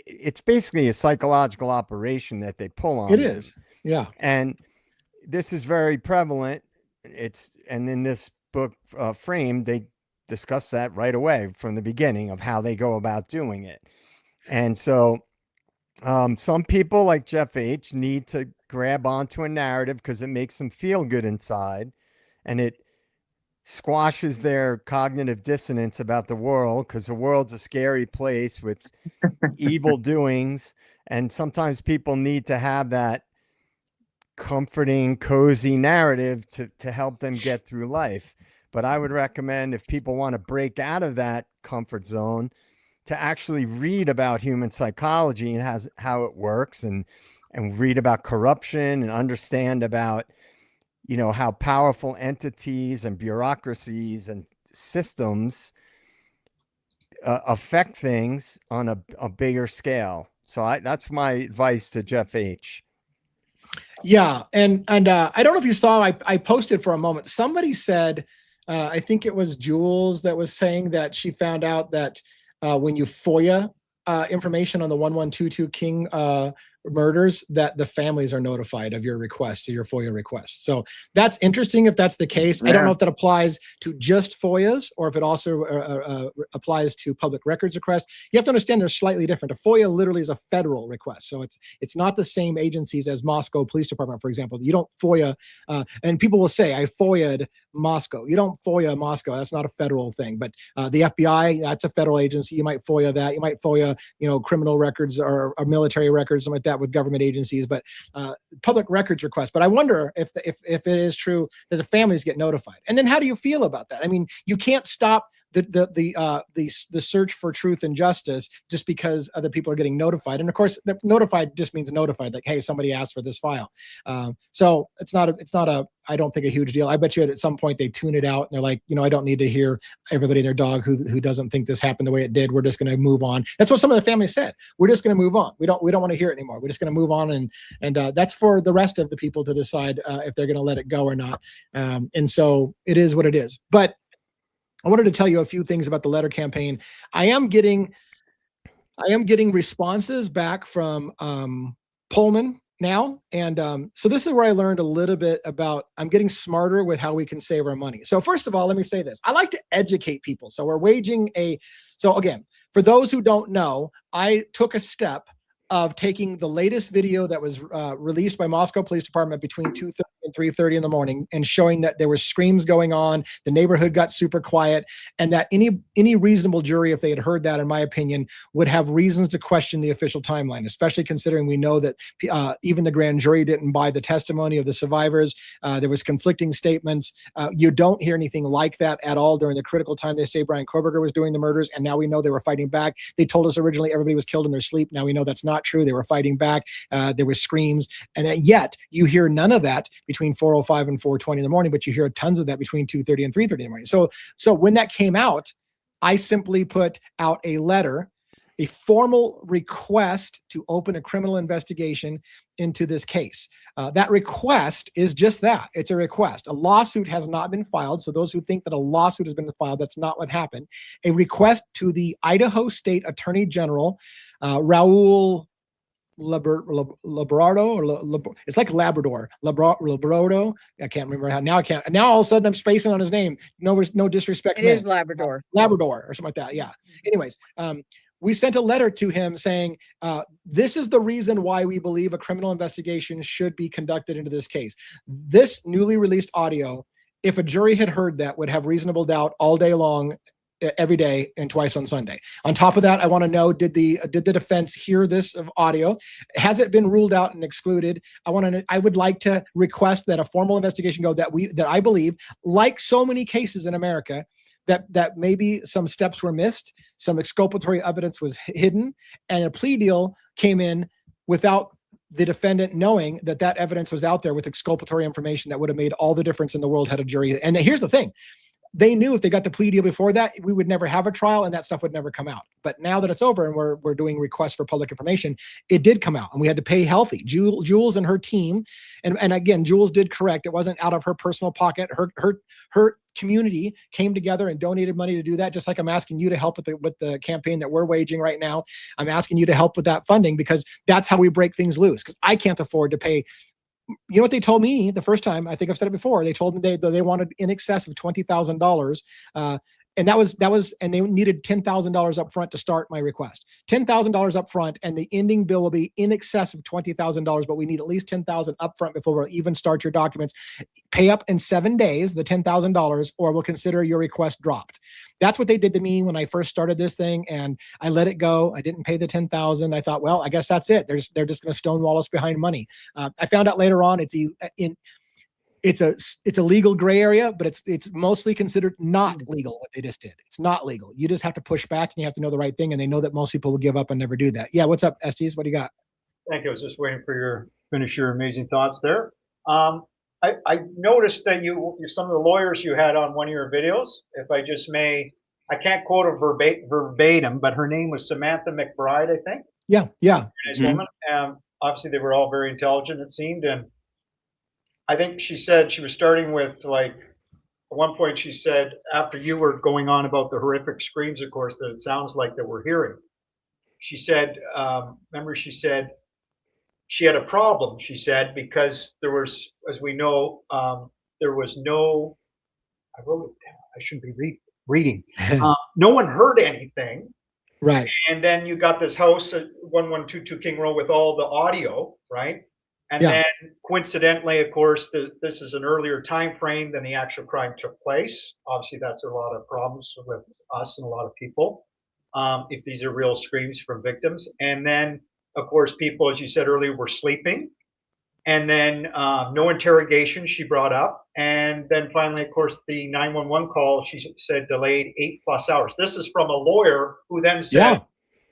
it's basically a psychological operation that they pull on. It is. Yeah. And this is very prevalent. And in this book, Frame, they discuss that right away from the beginning of how they go about doing it. And so some people like Jeff H need to grab onto a narrative because it makes them feel good inside, and it squashes their cognitive dissonance about the world, because the world's a scary place with evil doings. And sometimes people need to have that comforting, cozy narrative to help them get through life. But I would recommend, if people want to break out of that comfort zone, to actually read about human psychology and how it works, and read about corruption and understand about, how powerful entities and bureaucracies and systems affect things on a bigger scale. So that's my advice to Jeff H. Yeah. And I don't know if you saw, I posted for a moment. Somebody said, I think it was Jules that was saying that she found out that when you FOIA information on the 1122 King murders, that the families are notified of your request, your FOIA request. So that's interesting if that's the case. Yeah. I don't know if that applies to just FOIAs or if it also applies to public records requests. You have to understand they're slightly different. A FOIA literally is a federal request. So it's not the same agencies as Moscow Police Department, for example. You don't FOIA, and people will say, I FOIA'd Moscow. You don't FOIA Moscow. That's not a federal thing. But the FBI, that's a federal agency. You might FOIA that. You might FOIA, criminal records or military records, something like that, with government agencies. But public records requests. But I wonder if it is true that the families get notified. And then how do you feel about that? I mean, you can't stop the search for truth and justice just because other people are getting notified. And of course, notified just means notified, like, hey, somebody asked for this file. So it's not a I don't think a huge deal. I bet you at some point they tune it out and they're like, I don't need to hear everybody and their dog who doesn't think this happened the way it did. We're just going to move on. That's what some of the families said. We're just going to move on. We don't want to hear it anymore. We're just going to move on, and that's for the rest of the people to decide if they're going to let it go or not. And so it is what it is. But I wanted to tell you a few things about the letter campaign. I am getting responses back from Pullman now. And so this is where I learned a little bit about, I'm getting smarter with how we can save our money. So first of all, let me say this. I like to educate people. So we're so again, for those who don't know, I took a step of taking the latest video that was released by Moscow Police Department between 2:30 and 3:30 in the morning, and showing that there were screams going on, the neighborhood got super quiet, and that any reasonable jury, if they had heard that, in my opinion, would have reasons to question the official timeline, especially considering we know that even the grand jury didn't buy the testimony of the survivors. There was conflicting statements. You don't hear anything like that at all during the critical time they say Brian Koberger was doing the murders, and now we know they were fighting back. They told us originally everybody was killed in their sleep. Now we know that's not true. They were fighting back. There were screams, and yet you hear none of that between 4:05 and 4:20 in the morning, but you hear tons of that between 2:30 and 3:30 in the morning. So when that came out, I simply put out a letter, a formal request to open a criminal investigation into this case. That request is just that. It's a request. A lawsuit has not been filed. So those who think that a lawsuit has been filed, that's not what happened. A request to the Idaho State Attorney General, Raul Labrado, it's like Labrador, Labrado. I can't remember how. Now all of a sudden I'm spacing on his name. No disrespect. It is Labrador or something like that. Yeah. Anyways, we sent a letter to him saying, this is the reason why we believe a criminal investigation should be conducted into this case. This newly released audio, if a jury had heard that, would have reasonable doubt all day long every day and twice on Sunday. On top of that, I want to know, did the defense hear this audio? Has it been ruled out and excluded? I would like to request that a formal investigation go, that I believe, like so many cases in America, that maybe some steps were missed, some exculpatory evidence was hidden, and a plea deal came in without the defendant knowing that evidence was out there with exculpatory information that would have made all the difference in the world had a jury. And here's the thing. They knew if they got the plea deal before that, we would never have a trial and that stuff would never come out. But now that it's over and we're doing requests for public information, it did come out and we had to pay healthy. Jules and her team, and again, Jules did correct. It wasn't out of her personal pocket. Her community came together and donated money to do that. Just like I'm asking you to help with the campaign that we're waging right now. I'm asking you to help with that funding because that's how we break things loose. Because I can't afford to pay. You know what they told me the first time? I think I've said it before. They told me they wanted in excess of $20,000, and that was, and they needed $10,000 up front to start my request. $10,000 up front, and the ending bill will be in excess of $20,000. But we need at least $10,000 up front before we'll even start your documents. Pay up in 7 days the $10,000, or we'll consider your request dropped. That's what they did to me when I first started this thing, and I let it go. I didn't pay the $10,000. I thought, well, I guess that's it. They're just going to stonewall us behind money. I found out later on it's a legal gray area, but it's mostly considered not legal what they just did. It's not legal. You just have to push back and you have to know the right thing. And they know that most people will give up and never do that. Yeah. What's up, Estes? What do you got? Thank you. I was just waiting for finish your amazing thoughts there. I noticed that some of the lawyers you had on one of your videos, if I just may, I can't quote her verbatim, but her name was Samantha McBride, I think. Yeah. Yeah. Nice woman. Obviously they were all very intelligent, it seemed. And I think she said she was starting with, like, at one point she said, after you were going on about the horrific screams, of course, that it sounds like that we're hearing. She said, remember, she said she had a problem, she said, because there was, as we know, there was no, I wrote it down, I shouldn't be reading. No one heard anything. Right. And then you got this house at 1122 King Road with all the audio, right? And then coincidentally, of course, this is an earlier time frame than the actual crime took place. Obviously, that's a lot of problems with us and a lot of people, if these are real screams from victims. And then, of course, people, as you said earlier, were sleeping. And then no interrogation, she brought up. And then finally, of course, the 911 call, she said delayed 8+ hours. This is from a lawyer who then said,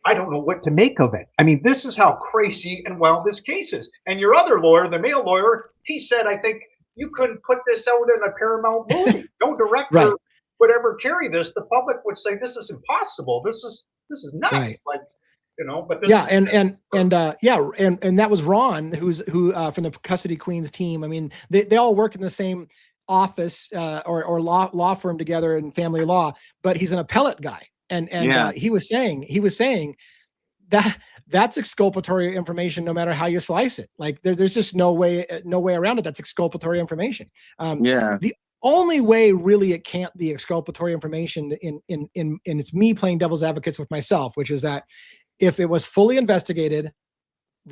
I don't know what to make of it. I mean, this is how crazy and wild this case is. And your other lawyer, the male lawyer, he said, I think you couldn't put this out in a Paramount movie. No director would ever carry this. The public would say, this is impossible. This is nuts. Right. Like, you know, but this and that was Ron, who from the Custody Queens team. I mean, they all work in the same office or law firm together in family law, but he's an appellate guy. And he was saying that that's exculpatory information, no matter how you slice it. Like there's just no way around it. That's exculpatory information. The only way really it can't be exculpatory information in it's me playing devil's advocates with myself, which is that if it was fully investigated,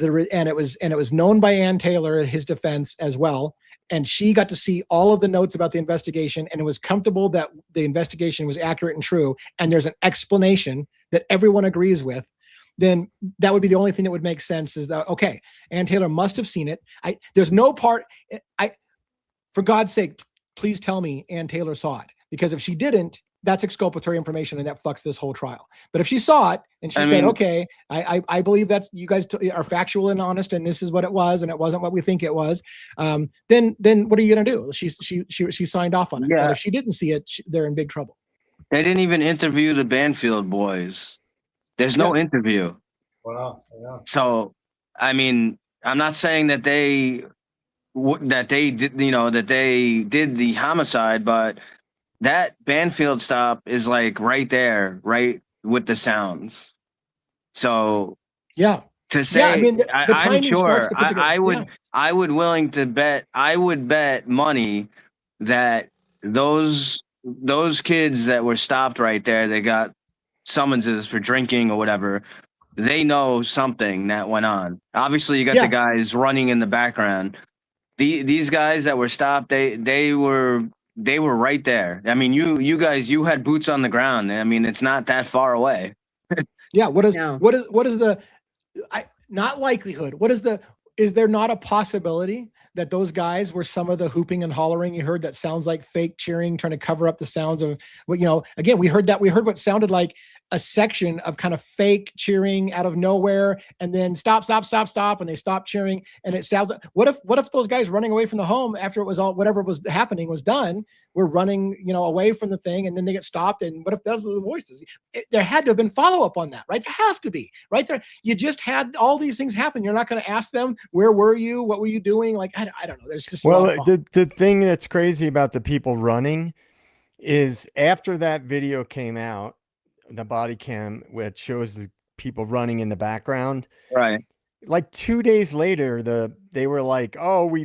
and it was known by Ann Taylor, his defense as well, and she got to see all of the notes about the investigation, and it was comfortable that the investigation was accurate and true, and there's an explanation that everyone agrees with, then that would be the only thing that would make sense. Is that, okay, Ann Taylor must have seen it. There's no part, for God's sake, please tell me Ann Taylor saw it, because if she didn't, that's exculpatory information, and that fucks this whole trial. But if she saw it and she said, okay, I believe that's, you guys are factual and honest, and this is what it was, and it wasn't what we think it was, then what are you going to do? She signed off on it. But if she didn't see it, they're in big trouble. They didn't even interview the Banfield boys. There's no interview. Wow. Yeah. So, I mean, I'm not saying that they did, that they did the homicide, but that Banfield stop is like right there, right with the sounds. So to say, I mean, the I'm sure I would bet money that those kids that were stopped right there, they got summonses for drinking or whatever. They know something that went on. Obviously, you got the guys running in the background. These guys that were stopped, they were they were right there. I mean, you guys, you had boots on the ground. I mean, it's not that far away. Yeah. What is No. what is the not likelihood? Is there not a possibility that those guys were some of the hooping and hollering you heard that sounds like fake cheering, trying to cover up the sounds of what, again, we heard what sounded like a section of kind of fake cheering out of nowhere, and then stop, and they stop cheering. And it sounds like, what if those guys running away from the home after it was all, whatever was happening was done, were running, away from the thing, and then they get stopped. And what if those were the voices? There had to have been follow-up on that, right? There has to be, right? There, you just had all these things happen. You're not going to ask them, where were you? What were you doing? Like, I don't know. There's just the thing that's crazy about the people running is after that video came out, the body cam, which shows the people running in the background, Right. like 2 days later, they were like, oh,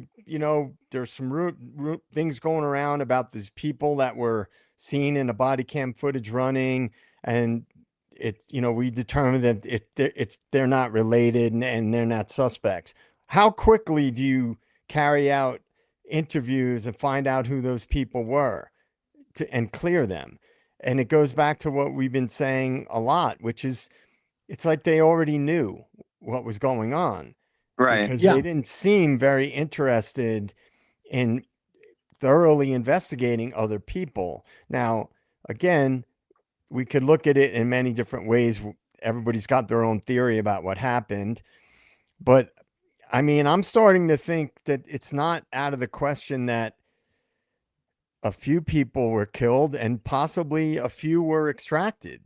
there's some things going around about these people that were seen in the body cam footage running, and we determined that they're not related and they're not suspects. How quickly do you carry out interviews and find out who those people were and clear them? And it goes back to what we've been saying a lot, which is it's like they already knew what was going on, Right. because they didn't seem very interested in thoroughly investigating other people. Now, again, we could look at it in many different ways. Everybody's got their own theory about what happened, but I mean, I'm starting to think that it's not out of the question that a few people were killed and possibly a few were extracted.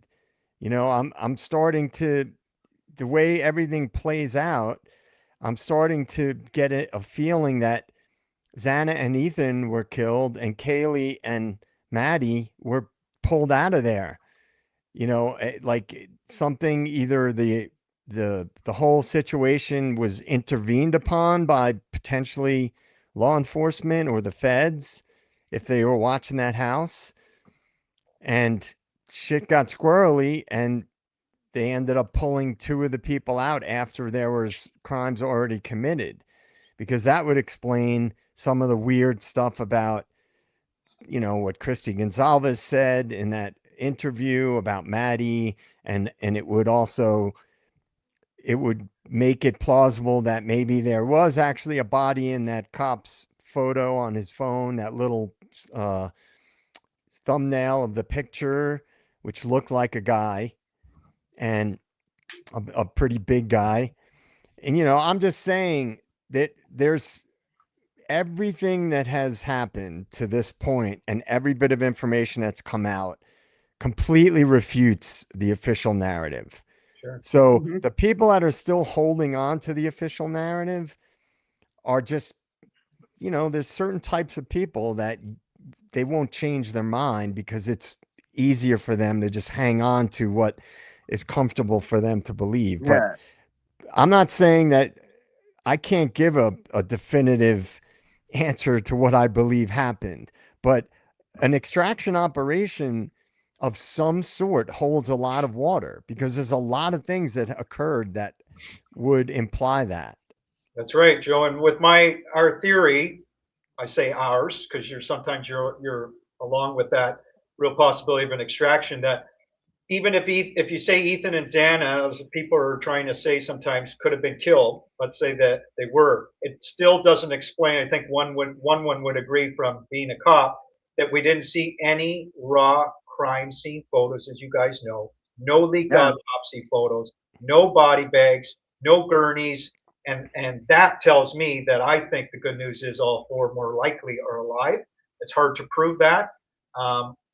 I'm starting to, the way everything plays out, I'm starting to get a feeling that Xana and Ethan were killed and Kaylee and Maddie were pulled out of there. Like something, either the whole situation was intervened upon by potentially law enforcement or the feds if they were watching that house, and shit got squirrely and they ended up pulling two of the people out after there was crimes already committed, because that would explain some of the weird stuff about, what Christy Gonzalez said in that interview about Maddie. And it would make it plausible that maybe there was actually a body in that cop's photo on his phone, that little thumbnail of the picture, which looked like a guy, and a pretty big guy. And, I'm just saying that there's everything that has happened to this point and every bit of information that's come out completely refutes the official narrative. Sure. So the people that are still holding on to the official narrative are just, there's certain types of people that they won't change their mind because it's easier for them to just hang on to what is comfortable for them to believe. Yeah. But I'm not saying that I can't give a definitive answer to what I believe happened, but an extraction operation of some sort holds a lot of water, because there's a lot of things that occurred that would imply that. That's right, Joe. And with our theory, I say ours because you're along with that real possibility of an extraction, that even if you say Ethan and Xana, as people are trying to say sometimes, could have been killed, let's say that they were, it still doesn't explain. I think one would agree, from being a cop, that we didn't see any raw crime scene photos, as you guys know, no leaked autopsy photos, no body bags, no gurneys, and that tells me that I think the good news is all four more likely are alive. It's hard to prove that.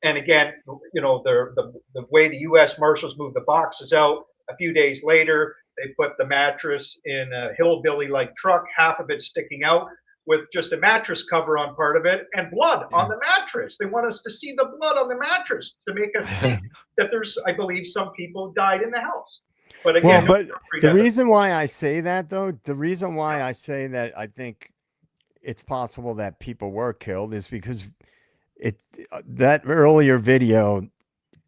And again, the way the U.S. Marshals moved the boxes out, a few days later, they put the mattress in a hillbilly-like truck, half of it sticking out, with just a mattress cover on part of it and blood on the mattress. They want us to see the blood on the mattress to make us think that there's, I believe, some people died in the house. But again, but the reason why I say that, though, the reason why I say that I think it's possible that people were killed is because that earlier video,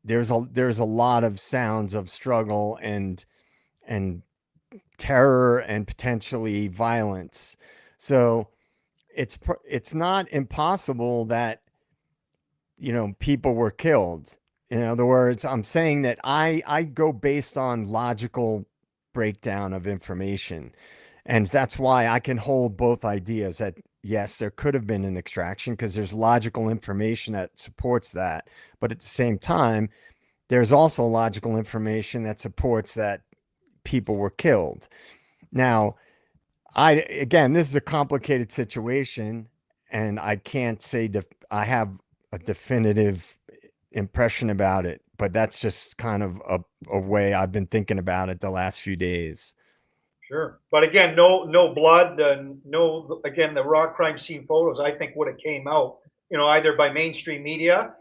there's a lot of sounds of struggle and terror and potentially violence. So it's not impossible that people were killed. In other words, I'm saying that I go based on logical breakdown of information. And that's why I can hold both ideas that yes, there could have been an extraction because there's logical information that supports that. But at the same time, there's also logical information that supports that people were killed. Now, again, this is a complicated situation, and I can't say I have a definitive impression about it, but that's just kind of a way I've been thinking about it the last few days. Sure. But again, no blood, no, again, the raw crime scene photos, I think would have came out, either by mainstream media,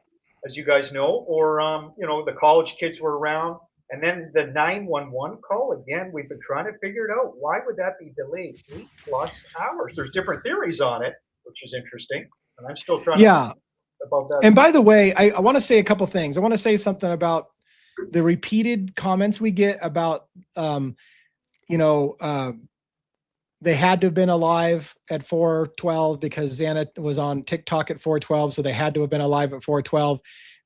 as you guys know, or, the college kids were around. And then the 911 call, again, we've been trying to figure it out. Why would that be delayed 8+ hours? There's different theories on it, which is interesting. And I'm still trying to about that. And by the way, I want to say a couple things. I want to say something about the repeated comments we get about, they had to have been alive at 4:12 because Xana was on TikTok at 4:12. So they had to have been alive at 4:12.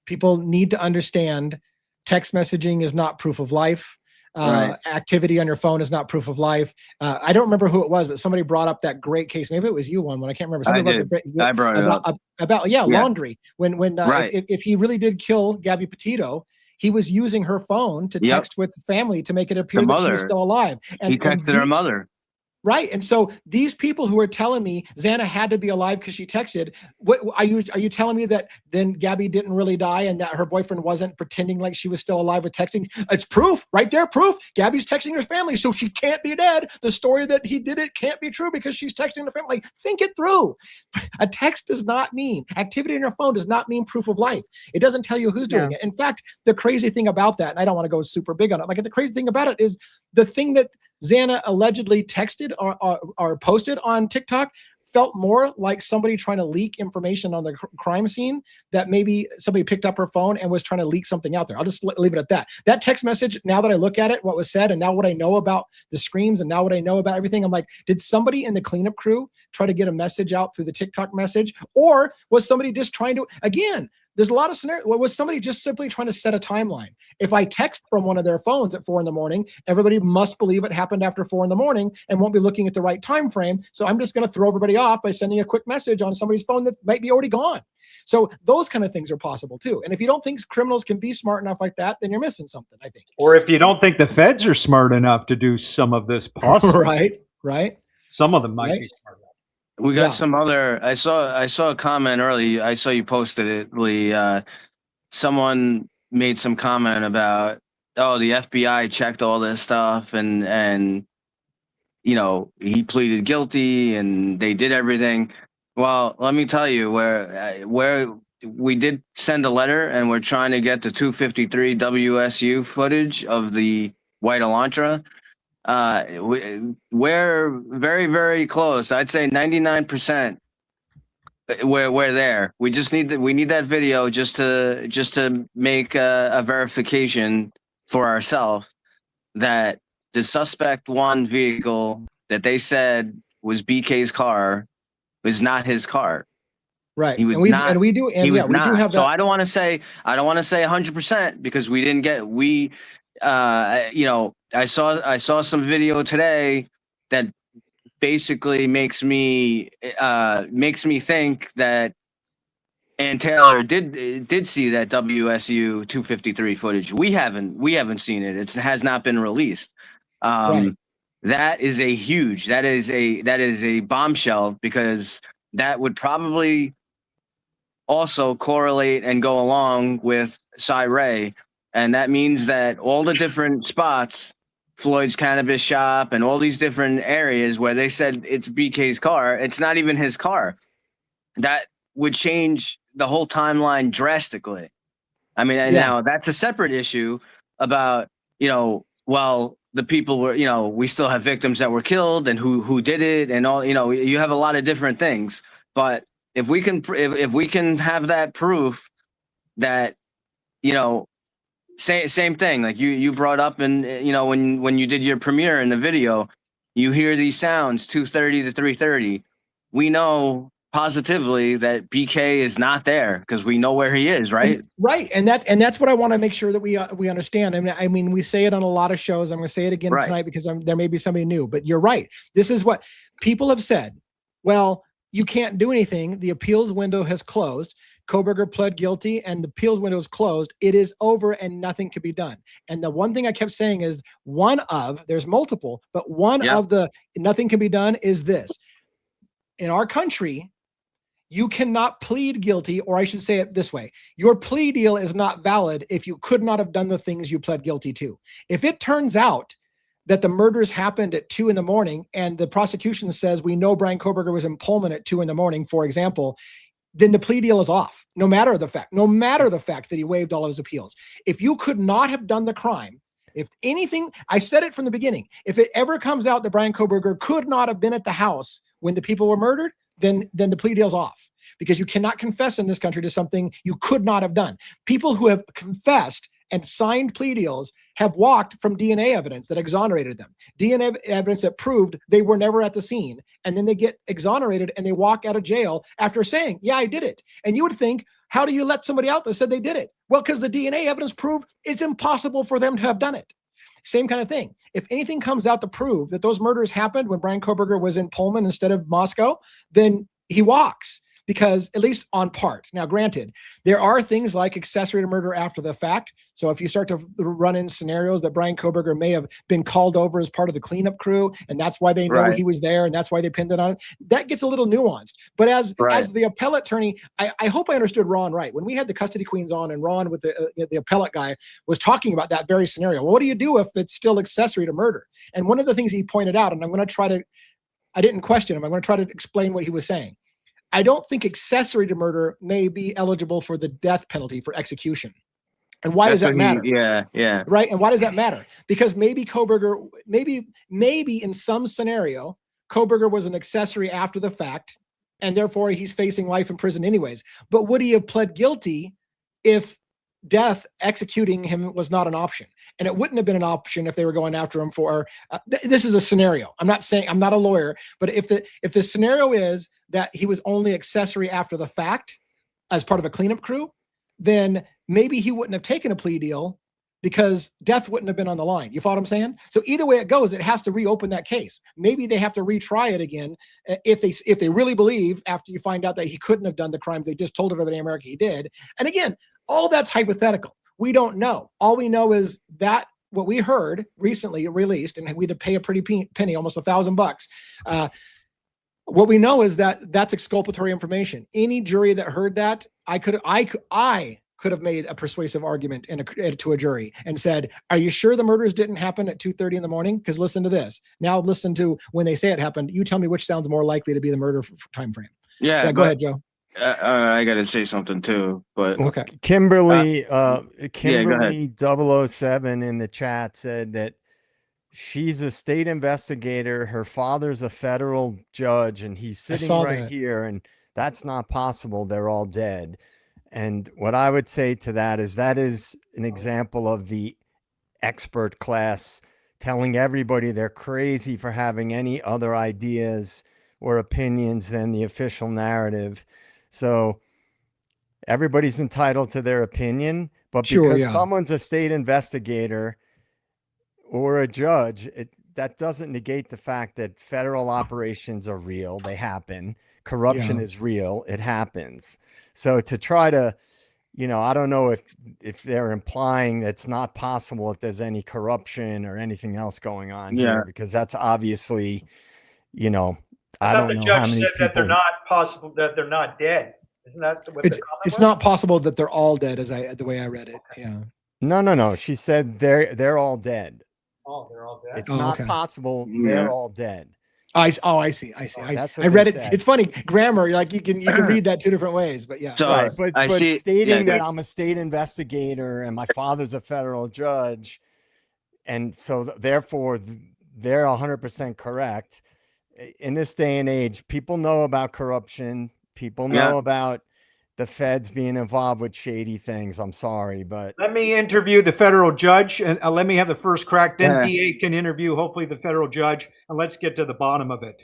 People need to understand text messaging is not proof of life. Right. Activity on your phone is not proof of life. I don't remember who it was, but somebody brought up that great case. Maybe it was you, one. I can't remember. I did. I brought it up. About laundry. When Right. if he really did kill Gabby Petito, he was using her phone to text with family to make it appear that she was still alive. And he texted her mother. Right. And so these people who are telling me Xana had to be alive because she texted, what are you telling me that then Gabby didn't really die and that her boyfriend wasn't pretending like she was still alive with texting? It's proof right there. Proof. Gabby's texting her family, so she can't be dead. The story that he did it can't be true because she's texting her family. Like, think it through. A text does not mean activity on your phone does not mean proof of life. It doesn't tell you who's doing it. In fact, the crazy thing about that, and I don't want to go super big on it, like the crazy thing about it is the thing that Xana allegedly texted or posted on TikTok felt more like somebody trying to leak information on the crime scene, that maybe somebody picked up her phone and was trying to leak something out there. I'll just leave it at that. That text message, now that I look at it, what was said, and now what I know about the screams and now what I know about everything, I'm like, did somebody in the cleanup crew try to get a message out through the TikTok message? Or was somebody just trying to, again, there's a lot of scenarios. Was somebody just simply trying to set a timeline? If I text from one of their phones at 4 a.m, everybody must believe it happened after 4 a.m. and won't be looking at the right time frame. So I'm just going to throw everybody off by sending a quick message on somebody's phone that might be already gone. So those kind of things are possible too. And if you don't think criminals can be smart enough like that, then you're missing something, I think. Or if you don't think the feds are smart enough to do some of this possible. Right. Some of them might be smart enough. We got some other. I saw a comment early. I saw you posted it, Lee. Someone made some comment about, oh, the FBI checked all this stuff, and he pleaded guilty and they did everything. Well, let me tell you, where we did send a letter and we're trying to get the 253 WSU footage of the white Elantra. We're very, very close. I'd say 99%. We're there. We just need that video just to make a verification for ourselves that the suspect one vehicle that they said was BK's car was not his car. Right. He was we do have that. So I don't want to say 100% because we didn't get I saw some video today that basically makes me think that Ann Taylor did see that WSU 253 footage. We haven't seen it. It has not been released. Right. That is a bombshell, because that would probably also correlate and go along with Cy Ray. And that means that all the different spots, Floyd's cannabis shop and all these different areas where they said it's BK's car, it's not even his car. That would change the whole timeline drastically. I mean, and now that's a separate issue about, the people were, we still have victims that were killed and who did it and all, you have a lot of different things. But if we can have that proof that, same thing, like you brought up, and when you did your premiere in the video, you hear these sounds 2:30 to 3:30. We know positively that BK is not there because we know where he is, right? Right, and that's what I want to make sure that we understand. I mean, we say it on a lot of shows. I'm going to say it again Right. tonight because there may be somebody new. But you're right. This is what people have said. Well, you can't do anything. The appeals window has closed. Kohberger pled guilty, and the appeals window is closed. It is over, and nothing can be done. And the one thing I kept saying is there's multiple, but one of the nothing can be done is this. In our country, you cannot plead guilty, or I should say it this way. Your plea deal is not valid if you could not have done the things you pled guilty to. If it turns out that the murders happened at 2 a.m. and the prosecution says we know Brian Kohberger was in Pullman at 2 a.m., for example, then the plea deal is off, no matter the fact that he waived all of his appeals. If you could not have done the crime, if anything, I said it from the beginning, if it ever comes out that Brian Kohberger could not have been at the house when the people were murdered, then the plea deal's off, because you cannot confess in this country to something you could not have done. People who have confessed and signed plea deals have walked from DNA evidence that exonerated them, DNA evidence that proved they were never at the scene, and then they get exonerated and they walk out of jail after saying, yeah, I did it. And you would think, how do you let somebody out that said they did it? Well, because the DNA evidence proved it's impossible for them to have done it. Same kind of thing. If anything comes out to prove that those murders happened when Brian Kohberger was in Pullman instead of Moscow, then he walks, because at least on part. Now, granted, there are things like accessory to murder after the fact. So if you start to run in scenarios that Brian Kohberger may have been called over as part of the cleanup crew, and that's why they know he was there, and that's why they pinned it on it, that gets a little nuanced. But as the appellate attorney, I hope I understood Ron right. When we had the custody queens on, and Ron with the appellate guy was talking about that very scenario. Well, what do you do if it's still accessory to murder? And one of the things he pointed out, and I'm going to try to, I didn't question him, I'm going to try to explain what he was saying. I don't think accessory to murder may be eligible for the death penalty for execution. And why does that matter? Yeah. Right. And why does that matter? Because maybe Kohberger, maybe in some scenario, Kohberger was an accessory after the fact, and therefore he's facing life in prison anyways. But would he have pled guilty if death, executing him, was not an option? And it wouldn't have been an option if they were going after him for, this is a scenario. I'm not saying, I'm not a lawyer, but if the scenario is that he was only accessory after the fact as part of a cleanup crew, then maybe he wouldn't have taken a plea deal because death wouldn't have been on the line. You follow what I'm saying? So either way it goes, it has to reopen that case. Maybe they have to retry it again if they really believe, after you find out that he couldn't have done the crimes they just told everybody in America he did. And again, all that's hypothetical. We don't know. All we know is that what we heard recently released, and we had to pay a pretty penny, almost $1,000. What we know is that that's exculpatory information. Any jury that heard that, I could have made a persuasive argument to a jury and said, are you sure the murders didn't happen at 2:30 in the morning? Because listen to this. Now listen to when they say it happened. You tell me which sounds more likely to be the murder time frame. Yeah. Go ahead, Joe. I got to say something too, but okay. Kimberly, go Kimberly 007 in the chat said that she's a state investigator. Her father's a federal judge, and he's sitting right here, and that's not possible. They're all dead. And what I would say to that is an example of the expert class telling everybody they're crazy for having any other ideas or opinions than the official narrative. So everybody's entitled to their opinion, but because someone's a state investigator or a judge, that doesn't negate the fact that federal operations are real. They happen. Corruption is real. It happens. So to try to, I don't know if they're implying that it's not possible if there's any corruption or anything else going on here, because that's obviously, I don't know how many people. That they're not possible, that they're not dead. Isn't that what the comment was? It's not possible that they're all dead, the way I read it. Yeah. No. She said they're all dead. Oh, they're all dead. It's not possible. They're all dead. I see. I read it. Said. It's funny grammar. Like you can read that two different ways, but yeah. So, right. But stating that I'm a state investigator and my father's a federal judge, and so therefore they're 100% correct. In this day and age, people know about corruption. People know about the feds being involved with shady things. I'm sorry, but let me interview the federal judge, and let me have the first crack. Then DA can interview, hopefully, the federal judge, and let's get to the bottom of it.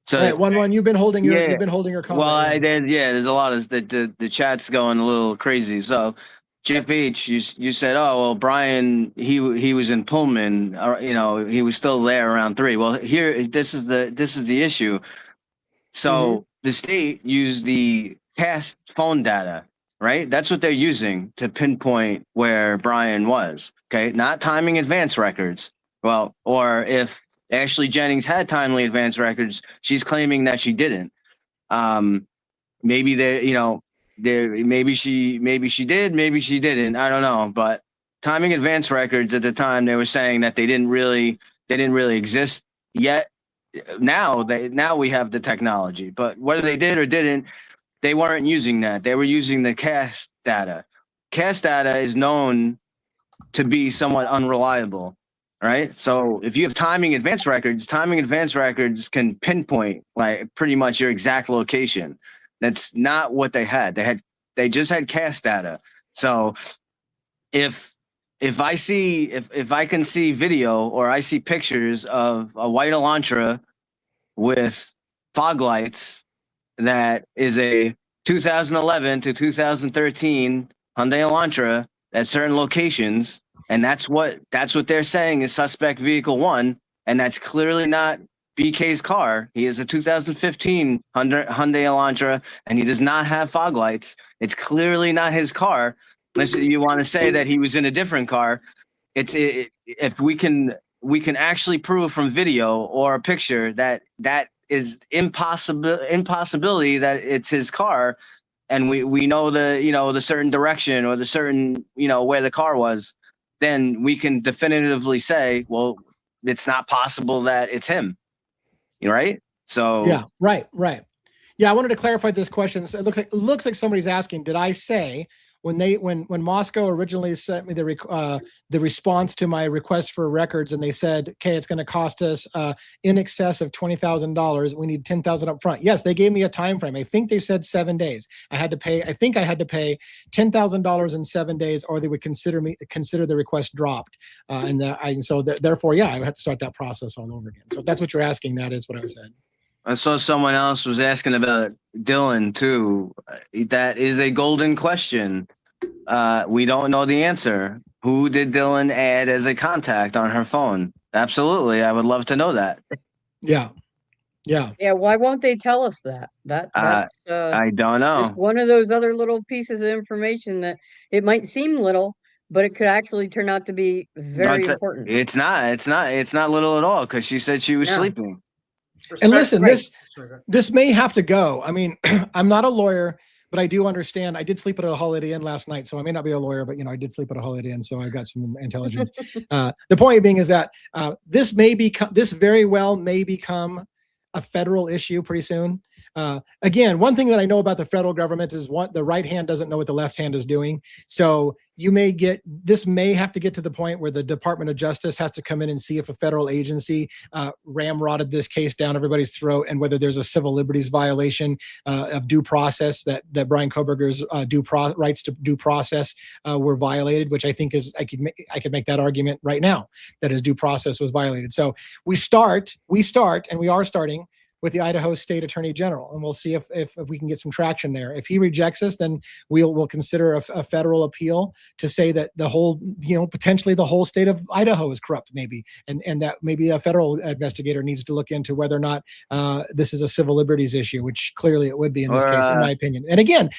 So Right, 1-1. You've been holding your yeah. you've been holding your comment. Well, I did. Yeah, there's a lot of the chat's going a little crazy. So, Jeff H, you said, oh well, Brian, he was in Pullman, or you know, he was still there around 3. Well, here this is the issue. So the state used the cast phone data, right? That's what they're using to pinpoint where Brian was. Okay, not timing advance records. Well, or if Ashley Jennings had timely advance records, she's claiming that she didn't. Maybe they, you know, there maybe she did, maybe she didn't. I don't know, but timing advance records at the time they were saying that they didn't really exist yet. Now we have the technology, but whether they did or didn't, they weren't using that. They were using the cast data. Cast data is known to be somewhat unreliable, right? So if you have timing advance records can pinpoint like pretty much your exact location. That's not what they had. They just had cast data. So if I can see video or I see pictures of a white Elantra with fog lights that is a 2011 to 2013 Hyundai Elantra at certain locations, and that's what they're saying is suspect vehicle 1, and that's clearly not BK's car. He is a 2015 Hyundai Elantra, and he does not have fog lights. It's clearly not his car. Unless you want to say that he was in a different car. If we can actually prove from video or a picture that is impossibility that it's his car, and we know the certain direction or the certain where the car was, then we can definitively say, well, it's not possible that it's him. Right? So yeah, right. Yeah, I wanted to clarify this question. It looks like somebody's asking, did I say when Moscow originally sent me the response to my request for records, and they said, okay, it's going to cost us in excess of $20,000. We need $10,000 up front. Yes, they gave me a time frame. I think they said 7 days. I had to pay $10,000 in 7 days, or they would consider the request dropped. Therefore, yeah, I would have to start that process all over again. So if that's what you're asking, that is what I said. I saw someone else was asking about Dylan too. That is a golden question. We don't know the answer. Who did Dylan add as a contact on her phone? Absolutely. I would love to know that. Yeah. Why won't they tell us that? That's I don't know. just one of those other little pieces of information that it might seem little, but it could actually turn out to be very important. It's not little at all, because she said she was sleeping. And listen, this may have to go. I mean, I'm not a lawyer, but I do understand. I did sleep at a Holiday Inn last night, so I may not be a lawyer, but I did sleep at a Holiday Inn, so I got some intelligence. The point being is that this very well may become a federal issue pretty soon. Again, one thing that I know about the federal government is the right hand doesn't know what the left hand is doing. So this may have to get to the point where the Department of Justice has to come in and see if a federal agency ramrodded this case down everybody's throat, and whether there's a civil liberties violation of due process, that Brian Kohberger's rights to due process were violated, which I think is, I could make that argument right now that his due process was violated. So we start, and we are starting with the Idaho State Attorney General, and we'll see if we can get some traction there. If he rejects us, then we'll consider a federal appeal to say that the whole, potentially the whole state of Idaho is corrupt, maybe, and that maybe a federal investigator needs to look into whether or not this is a civil liberties issue, which clearly it would be in this case, in my opinion. And again,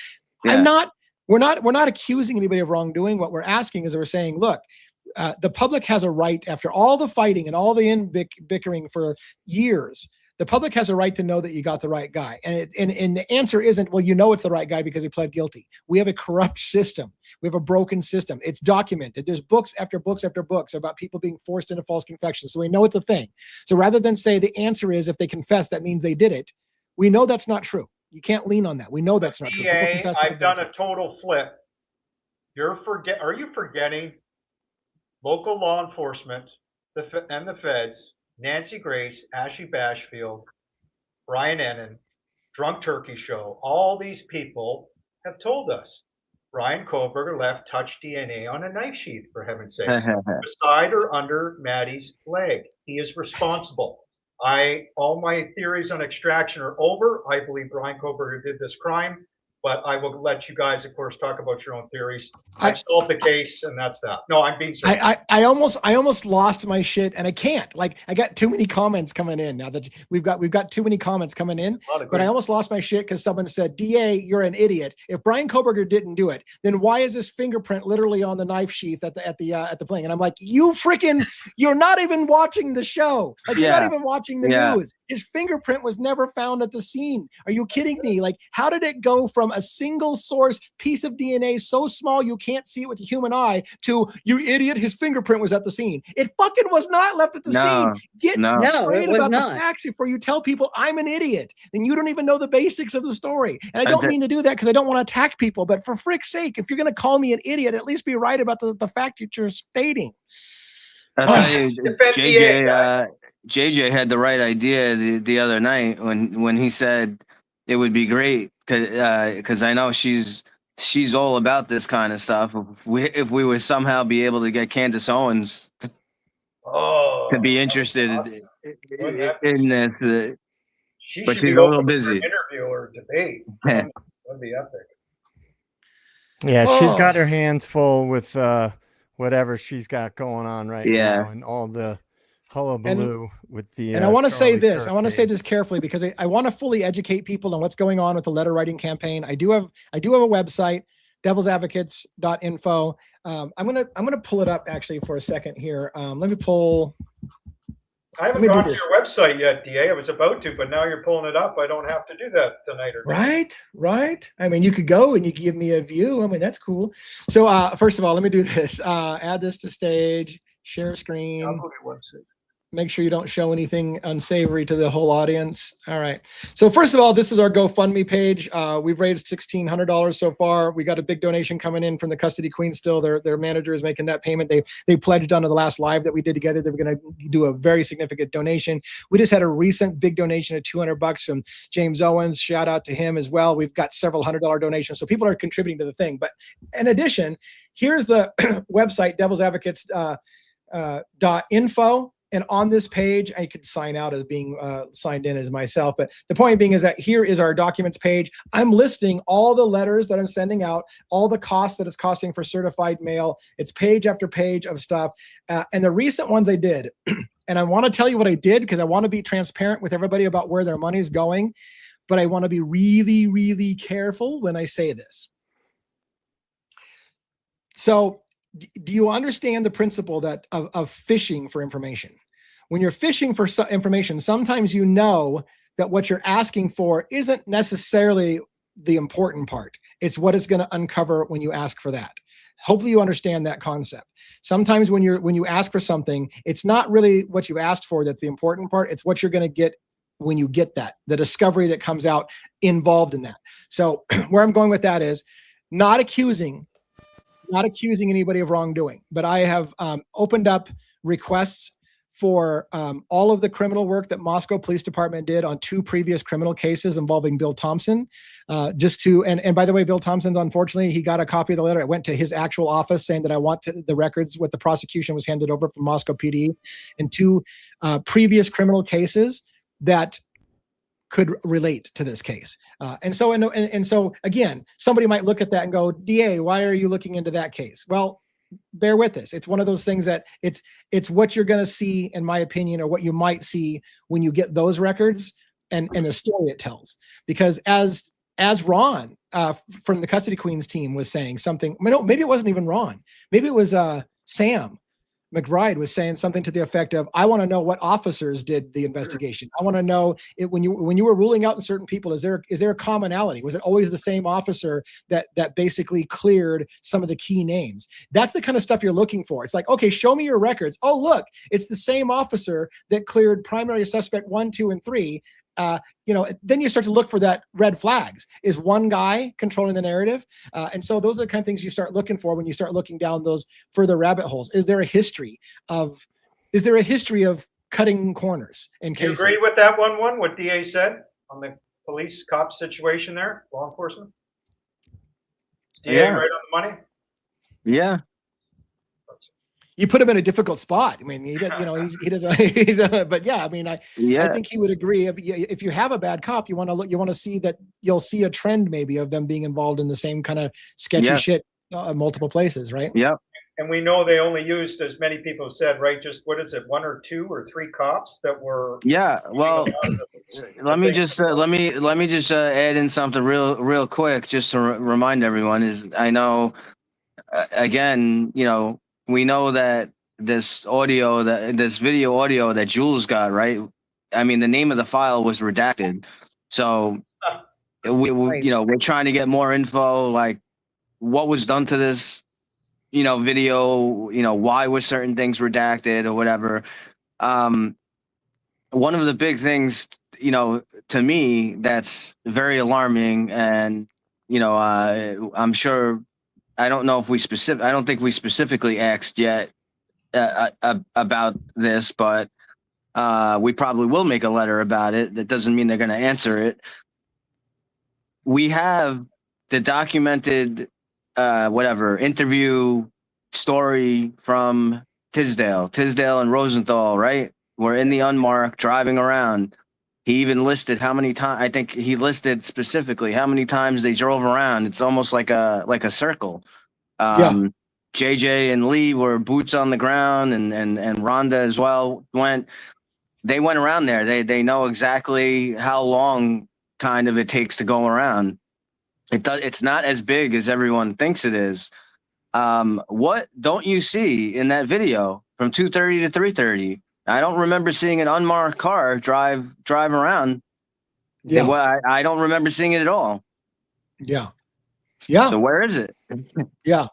we're not accusing anybody of wrongdoing. What we're asking is, we're saying, look, the public has a right, after all the fighting and all the bickering for years, the public has a right to know that you got the right guy. And the answer isn't, well, it's the right guy because he pled guilty. We have a corrupt system. We have a broken system. It's documented. There's books after books after books about people being forced into false confessions. So we know it's a thing. So rather than say the answer is if they confess, that means they did it, we know that's not true. You can't lean on that. We know that's not true. I've done a total flip. Are you forgetting local law enforcement and the feds, Nancy Grace, Ashley Bashfield, Brian Ennin, Drunk Turkey Show, all these people have told us Brian Kohberger left touch DNA on a knife sheath, for heaven's sake, beside or under Maddie's leg. He is responsible. All my theories on extraction are over. I believe Brian Koberger did this crime, but I will let you guys, of course, talk about your own theories. I've solved the case, and that's that. No, I'm being serious. I almost lost my shit, and I can't. Like, I got too many comments coming in now that we've got too many comments coming in. But I almost lost my shit because someone said, "Da, you're an idiot. If Brian Koberger didn't do it, then why is this fingerprint literally on the knife sheath at the plane?" And I'm like, you're not even watching the show. Like, you're not even watching the news. His fingerprint was never found at the scene. Are you kidding me? Like, how did it go from a single source piece of DNA so small you can't see it with the human eye to, you idiot, his fingerprint was at the scene? It fucking was not left at the scene. Get straight about the facts before you tell people I'm an idiot and you don't even know the basics of the story. And I don't mean to do that because I don't want to attack people, but for frick's sake, if you're going to call me an idiot, at least be right about the fact that you're stating. I'll tell you, JJ had the right idea the other night when he said it would be great because I know she's all about this kind of stuff. If we would somehow be able to get Candace Owens to be interested in this, but she's a little busy. Interview or debate. That'd be epic. Yeah, she's got her hands full with whatever she's got going on right now, and all the hullabaloo with the. And I want to say this. I want to say this carefully because I want to fully educate people on what's going on with the letter writing campaign. I do have a website, devilsadvocates.info. I'm gonna pull it up actually for a second here. Let me pull. I haven't gone to your website yet, DA. I was about to, but now you're pulling it up. I don't have to do that tonight or Right. I mean, you could go and you could give me a view. I mean, that's cool. So first of all, let me do this. Add this to stage, share screen. I'll go to websites. Make sure you don't show anything unsavory to the whole audience. All right. So first of all, this is our GoFundMe page. We've raised $1,600 so far. We got a big donation coming in from the Custody Queen still. Their manager is making that payment. They pledged on the last live that we did together. They were going to do a very significant donation. We just had a recent big donation of $200 from James Owens. Shout out to him as well. We've got several $100 donations. So people are contributing to the thing. But in addition, here's the website, devilsadvocates.info. And on this page, I could sign out as being signed in as myself. But the point being is that here is our documents page. I'm listing all the letters that I'm sending out, all the costs that it's costing for certified mail. It's page after page of stuff. And the recent ones I did, and I want to tell you what I did because I want to be transparent with everybody about where their money is going. But I want to be really, really careful when I say this. So do you understand the principle that of fishing for information? When you're fishing for information, sometimes you know that what you're asking for isn't necessarily the important part. It's what it's going to uncover when you ask for that. Hopefully you understand that concept. Sometimes when you ask for something, it's not really what you asked for that's the important part. It's what you're going to get when you get that, the discovery that comes out involved in that. So where I'm going with that is not accusing anybody of wrongdoing, but I have opened up requests for all of the criminal work that Moscow Police Department did on 2 previous criminal cases involving Bill Thompson. And by the way, Bill Thompson's, unfortunately, he got a copy of the letter. It went to his actual office saying that I want the records what the prosecution was handed over from Moscow PD, and 2 previous criminal cases that could relate to this case. And so again, somebody might look at that and go, DA, why are you looking into that case? Well, bear with us. It's one of those things that it's what you're going to see, in my opinion, or what you might see when you get those records and the story it tells. Because as Ron from the Custody Queens team was saying something, maybe it wasn't even Ron. Maybe it was Sam McBride was saying something to the effect of, I want to know what officers did the investigation. I want to know when you were ruling out certain people, is there a commonality? Was it always the same officer that basically cleared some of the key names? That's the kind of stuff you're looking for. It's like, okay, show me your records. Oh, look, it's the same officer that cleared primary suspect 1, 2, and 3. Then you start to look for that red flags. Is one guy controlling the narrative? And so those are the kind of things you start looking for when you start looking down those further rabbit holes. Is there a history of cutting corners in cases? You agree with that one, what DA said on the police cop situation there, law enforcement? DA right on the money? Yeah. you put him in a difficult spot. I mean, he does, he doesn't, but yeah, I mean, I think he would agree. If you have a bad cop, you want to see that you'll see a trend maybe of them being involved in the same kind of sketchy shit multiple places, right? Yeah. And we know they only used, as many people have said, right? Just what is it, 1 or 2 or 3 cops that were? Yeah. Well, let me just add in something real quick, just to remind everyone. Is I know, again, we know that this video audio that Jules got, right? I mean, the name of the file was redacted, so we're trying to get more info, like what was done to this video, why were certain things redacted or whatever. One of the big things, to me, that's very alarming, and I'm sure, I don't think we specifically asked yet about this, but we probably will make a letter about it. That doesn't mean they're going to answer it. We have the documented interview story from Tisdale and Rosenthal, right? We're in the unmarked, driving around. He even listed how many times. I think he listed specifically how many times they drove around. It's almost like a circle. JJ and Lee were boots on the ground, and Rhonda as well they went around there. They know exactly how long kind of it takes to go around. It's not as big as everyone thinks it is. What don't you see in that video from 2:30 to 3:30? I don't remember seeing an unmarked car drive around. Yeah, I don't remember seeing it at all. Yeah. So where is it? Yeah.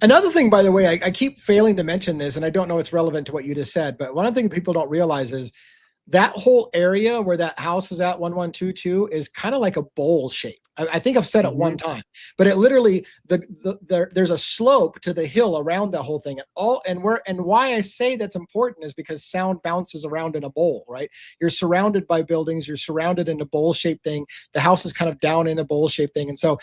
Another thing, by the way, I keep failing to mention this, and I don't know it's relevant to what you just said, but one thing people don't realize is that whole area where that house is at, 1122, is kind of like a bowl shape. I think I've said it one time, but it literally, there's a slope to the hill around the whole thing. And why I say that's important is because sound bounces around in a bowl, right? You're surrounded by buildings, you're surrounded in a bowl shaped thing. The house is kind of down in a bowl shaped thing. And so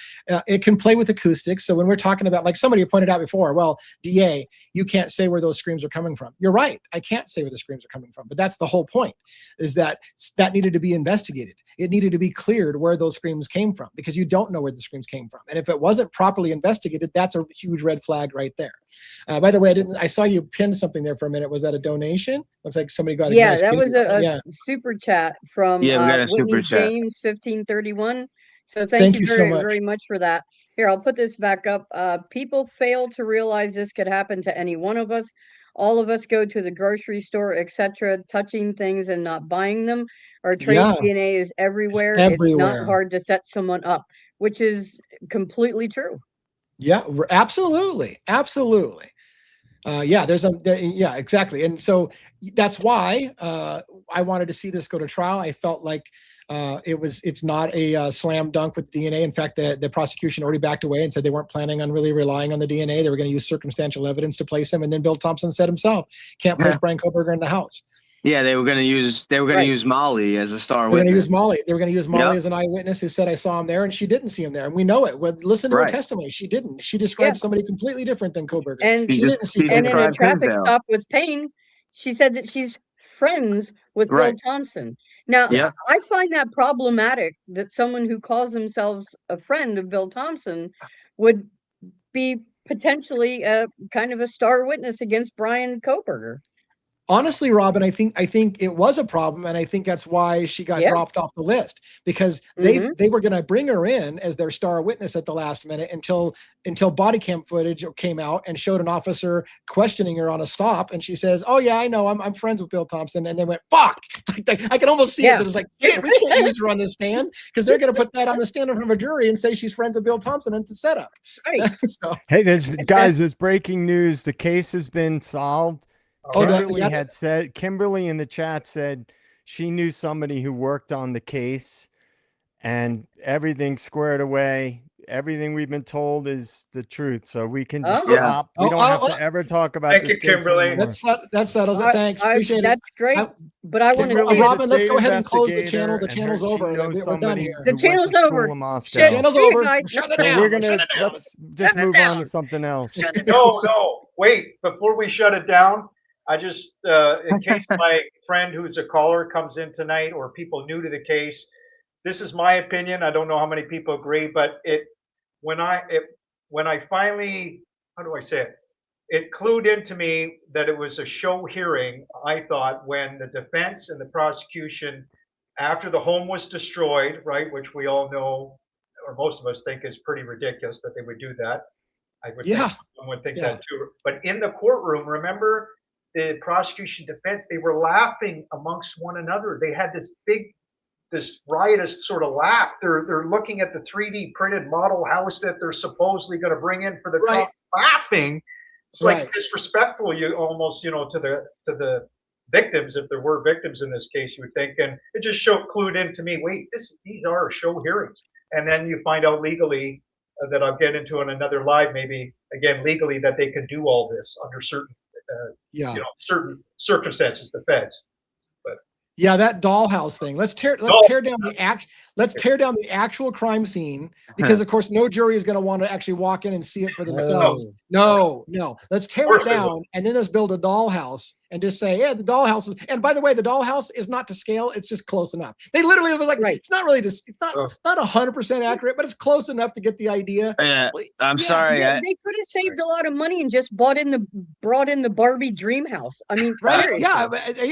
it can play with acoustics. So when we're talking about, like somebody pointed out before, well, DA, you can't say where those screams are coming from. You're right. I can't say where the screams are coming from, but that's the whole point, is that needed to be investigated. It needed to be cleared where those screams came from, because you don't know where the screams came from. And if it wasn't properly investigated, that's a huge red flag right there. By the way, I saw you pin something there for a minute. Was that a donation? Looks like somebody got nice that was a super chat from Whitney James 1531. So thank you very, very much for that. Here, I'll put this back up. People fail to realize this could happen to any one of us. All of us go to the grocery store, etc., touching things and not buying them. Our trace DNA is everywhere. It's not hard to set someone up, which is completely true. Yeah, absolutely. Absolutely. Exactly. And so that's why I wanted to see this go to trial. I felt like it's not a slam dunk with DNA. In fact, the prosecution already backed away and said they weren't planning on really relying on the DNA. They were going to use circumstantial evidence to place him. And then Bill Thompson said himself, can't place Brian Koberger in the house. Yeah, they were going to use Molly as a star witness. They were going to use Molly as an eyewitness who said, I saw him there, and she didn't see him there. And we know it. Listen to her testimony. She didn't. She described somebody completely different than Koberger. And she didn't see him. And in a traffic stop with Payne, she said that she's friends with Bill Thompson. Now, I find that problematic, that someone who calls themselves a friend of Bill Thompson would be potentially a kind of a star witness against Brian Koberger. Honestly, Robin, I think it was a problem, and I think that's why she got dropped off the list, because they were going to bring her in as their star witness at the last minute until body cam footage came out and showed an officer questioning her on a stop, and she says, "Oh yeah, I know, I'm friends with Bill Thompson," and they went, "Fuck!" I can almost see it. It's like, shit, we can't use her on the stand because they're going to put that on the stand in front of a jury and say she's friends with Bill Thompson, and it's a setup. Right. So, hey, there's breaking news. The case has been solved. Kimberly in the chat said she knew somebody who worked on the case, and everything squared away. Everything we've been told is the truth, so we can just stop. We don't have to ever talk about this case anymore. That settles it. Thanks, appreciate it. That's great, but I want to say, Robin, let's go ahead and close the channel. The channel's over. We're done here. The channel's over. Channel's over. Shut it down. We're gonna let's just move on to something else. No. wait, before we shut it down, I just, in case my friend who's a caller comes in tonight or people new to the case, this is my opinion. I don't know how many people agree, but when I finally, how do I say it? It clued into me that it was a show hearing, I thought, when the defense and the prosecution, after the home was destroyed, right, which we all know, or most of us think is pretty ridiculous that they would do that. I would think someone would think that too. But in the courtroom, remember the prosecution defense, they were laughing amongst one another. They had this riotous sort of laugh. They're looking at the 3D printed model house that they're supposedly going to bring in for the trial, laughing. It's like disrespectful, you almost, to the victims, if there were victims in this case, you would think. And it just clued into me, wait, these are show hearings. And then you find out legally that I'll get into in another live, maybe again legally, that they can do all this under certain certain circumstances, the feds. But yeah, that dollhouse thing. Let's tear down the actual crime scene, because of course no jury is going to want to actually walk in and see it for themselves. No. Let's tear it down, and then let's build a dollhouse and just say, yeah, the dollhouse is. And by the way, the dollhouse is not to scale; it's just close enough. They literally was like, it's not really just, it's not 100% accurate, but it's close enough to get the idea. I'm sorry. They could have saved a lot of money and just brought in the Barbie dream house. I mean, yeah,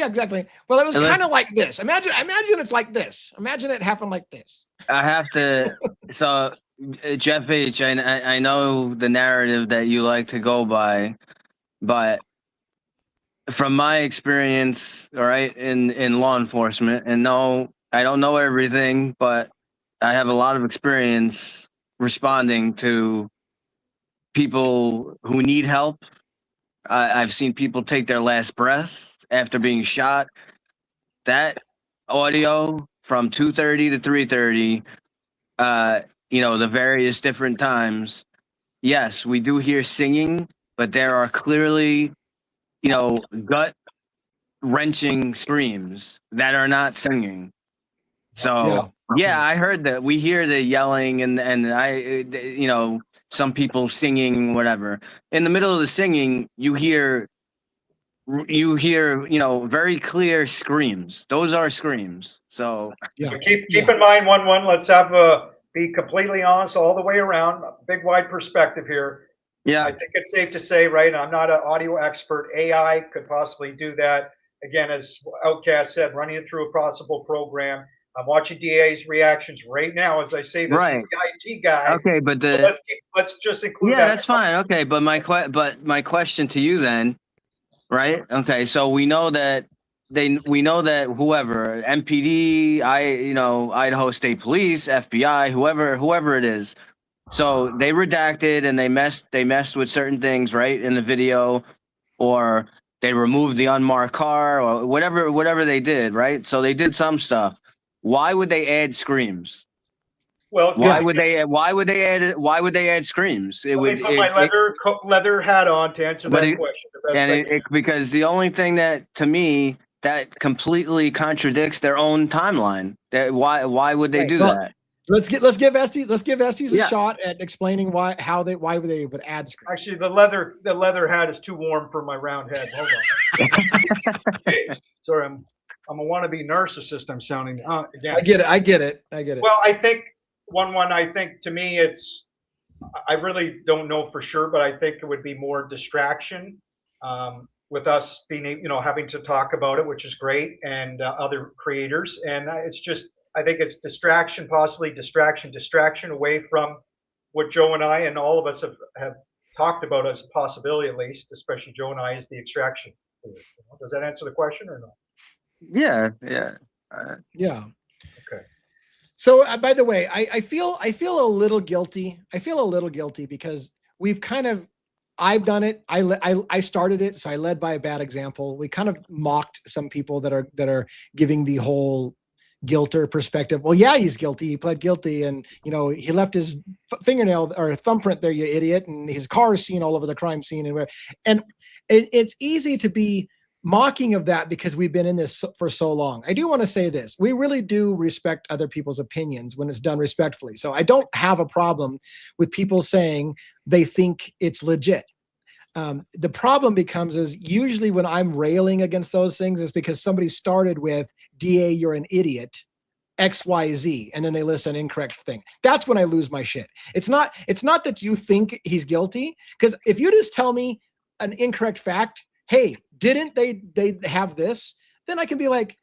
exactly. Well, it was kind of like this. Imagine it's like this. Imagine it happened like this. I have to. So, Jeff H., I know the narrative that you like to go by, but from my experience, all right, in law enforcement, and no, I don't know everything, but I have a lot of experience responding to people who need help. I've seen people take their last breath after being shot. That audio from 2:30 to 3:30, the various different times. Yes, we do hear singing, but there are clearly, gut wrenching screams that are not singing. So I heard that. We hear the yelling and some people singing, whatever. In the middle of the singing, you hear very clear screams. Those are screams. So keep in mind, let's be completely honest all the way around. Big wide perspective here. Yeah, I think it's safe to say, right? I'm not an audio expert. AI could possibly do that. Again, as Outcast said, running it through a possible program. I'm watching DA's reactions right now as I say this. Right. He's the IT guy. Okay, but let's just include that. Yeah, that's fine. Okay, but my question to you then, right? Okay, so we know that whoever, MPD, Idaho State Police, FBI, whoever it is, so they redacted and they messed with certain things, right, in the video, or they removed the unmarked car, or whatever they did, right? So they did some stuff. Why would they add screams? Well, why would they add screams? Let me put my leather hat on to answer that question. Because the only thing that, to me, that completely contradicts their own timeline. Why would they do that? Let's give Estes a shot at explaining why they would add screens. Actually, the leather hat is too warm for my round head. Hold on. Okay. Sorry, I'm a wannabe narcissist. I'm sounding again. I get it. Well, I think I think to me I really don't know for sure, but I think it would be more distraction with us being, having to talk about it, which is great, and other creators. And I think it's distraction, possibly distraction away from what Joe and I and all of us have talked about as a possibility, at least, especially Joe and I, is the extraction. Does that answer the question or not? Yeah. Yeah. Okay. So, by the way, I feel a little guilty. I feel a little guilty because I've done it. I started it, so I led by a bad example. We kind of mocked some people that are giving the whole guilter perspective. Well, yeah, he's guilty. He pled guilty, and he left his fingernail or thumbprint there, you idiot, and his car is seen all over the crime scene, and it's easy to be mocking of that because we've been in this for so long. I do want to say this. We really do respect other people's opinions when it's done respectfully. So I don't have a problem with people saying they think it's legit. The problem becomes is usually when I'm railing against those things is because somebody started with DA, you're an idiot, XYZ, and then they list an incorrect thing. That's when I lose my shit. It's not that you think he's guilty, because if you just tell me an incorrect fact, hey, didn't they have this? Then I can be like,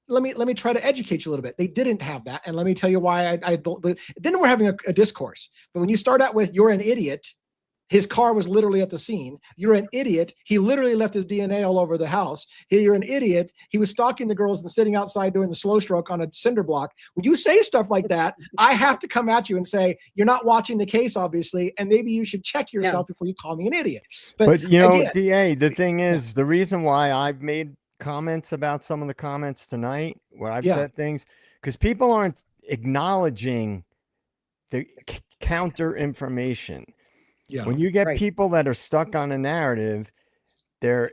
let me try to educate you a little bit. They didn't have that, and let me tell you why I don't. Then we're having a discourse. But when you start out with you're an idiot, his car was literally at the scene. You're an idiot. He literally left his DNA all over the house. You're an idiot. He was stalking the girls and sitting outside doing the slow stroke on a cinder block. When you say stuff like that, I have to come at you and say, you're not watching the case, obviously, and maybe you should check yourself before you call me an idiot. But you know, again, DA, the thing is, the reason why I've made comments about some of the comments tonight where I've said things, because people aren't acknowledging the counter information. Yeah. When you get people that are stuck on a narrative, they're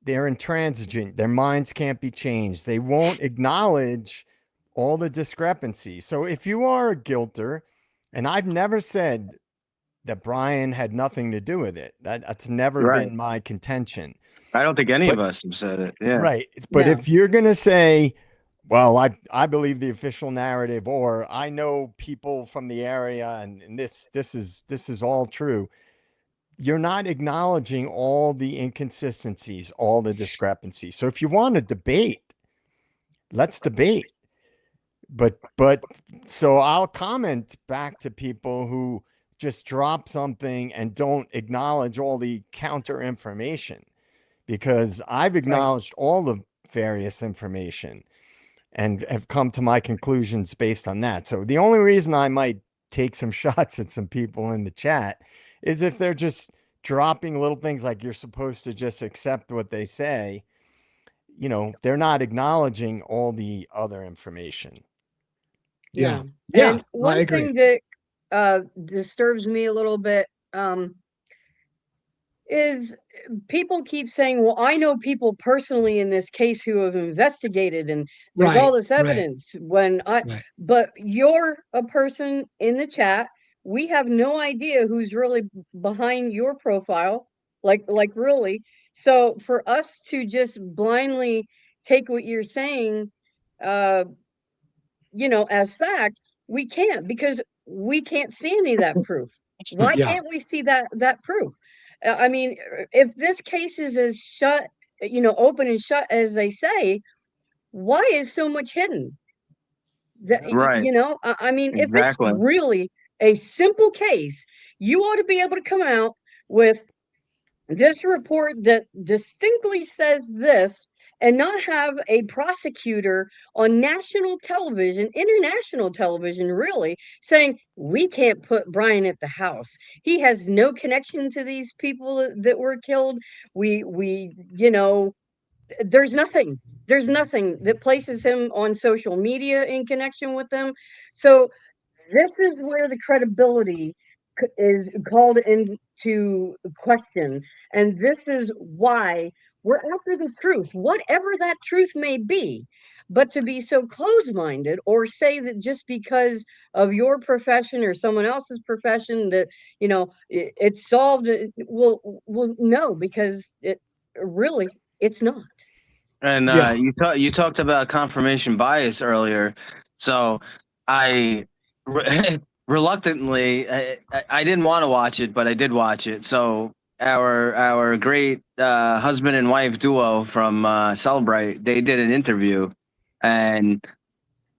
intransigent. Their minds can't be changed. They won't acknowledge all the discrepancies. So if you are a guilter, and I've never said that Brian had nothing to do with it. That's never been my contention. I don't think any of us have said it. Yeah. Right. But if you're going to say, well, I believe the official narrative, or I know people from the area, and this is all true, you're not acknowledging all the inconsistencies, all the discrepancies. So if you want to debate, let's debate. But so I'll comment back to people who just drop something and don't acknowledge all the counter information, because I've acknowledged all the various information and have come to my conclusions based on that. So the only reason I might take some shots at some people in the chat is if they're just dropping little things like you're supposed to just accept what they say. You know, they're not acknowledging all the other information. Yeah. And one thing that disturbs me a little bit is people keep saying, well, I know people personally in this case who have investigated, and there's all this evidence. But you're a person in the chat. We have no idea who's really behind your profile, like really. So for us to just blindly take what you're saying, you know, as fact, we can't, because we can't see any of that proof. Why can't we see that proof? I mean, if this case is as shut, you know, open and shut as they say, why is so much hidden? You know, I mean, if it's really a simple case, you ought to be able to come out with this report that distinctly says this, and not have a prosecutor on national television, international television, really, saying, we can't put Brian at the house. He has no connection to these people that were killed. We, you know, there's nothing that places him on social media in connection with them. So this is where the credibility is called into question. And this is why we're after the truth, whatever that truth may be. But to be so close-minded, or say that just because of your profession or someone else's profession that, you know, it's solved, well, no, because it's not. And you talked about confirmation bias earlier. So I reluctantly, I didn't want to watch it, but I did watch it. So our great husband and wife duo from Celebrate, they did an interview, and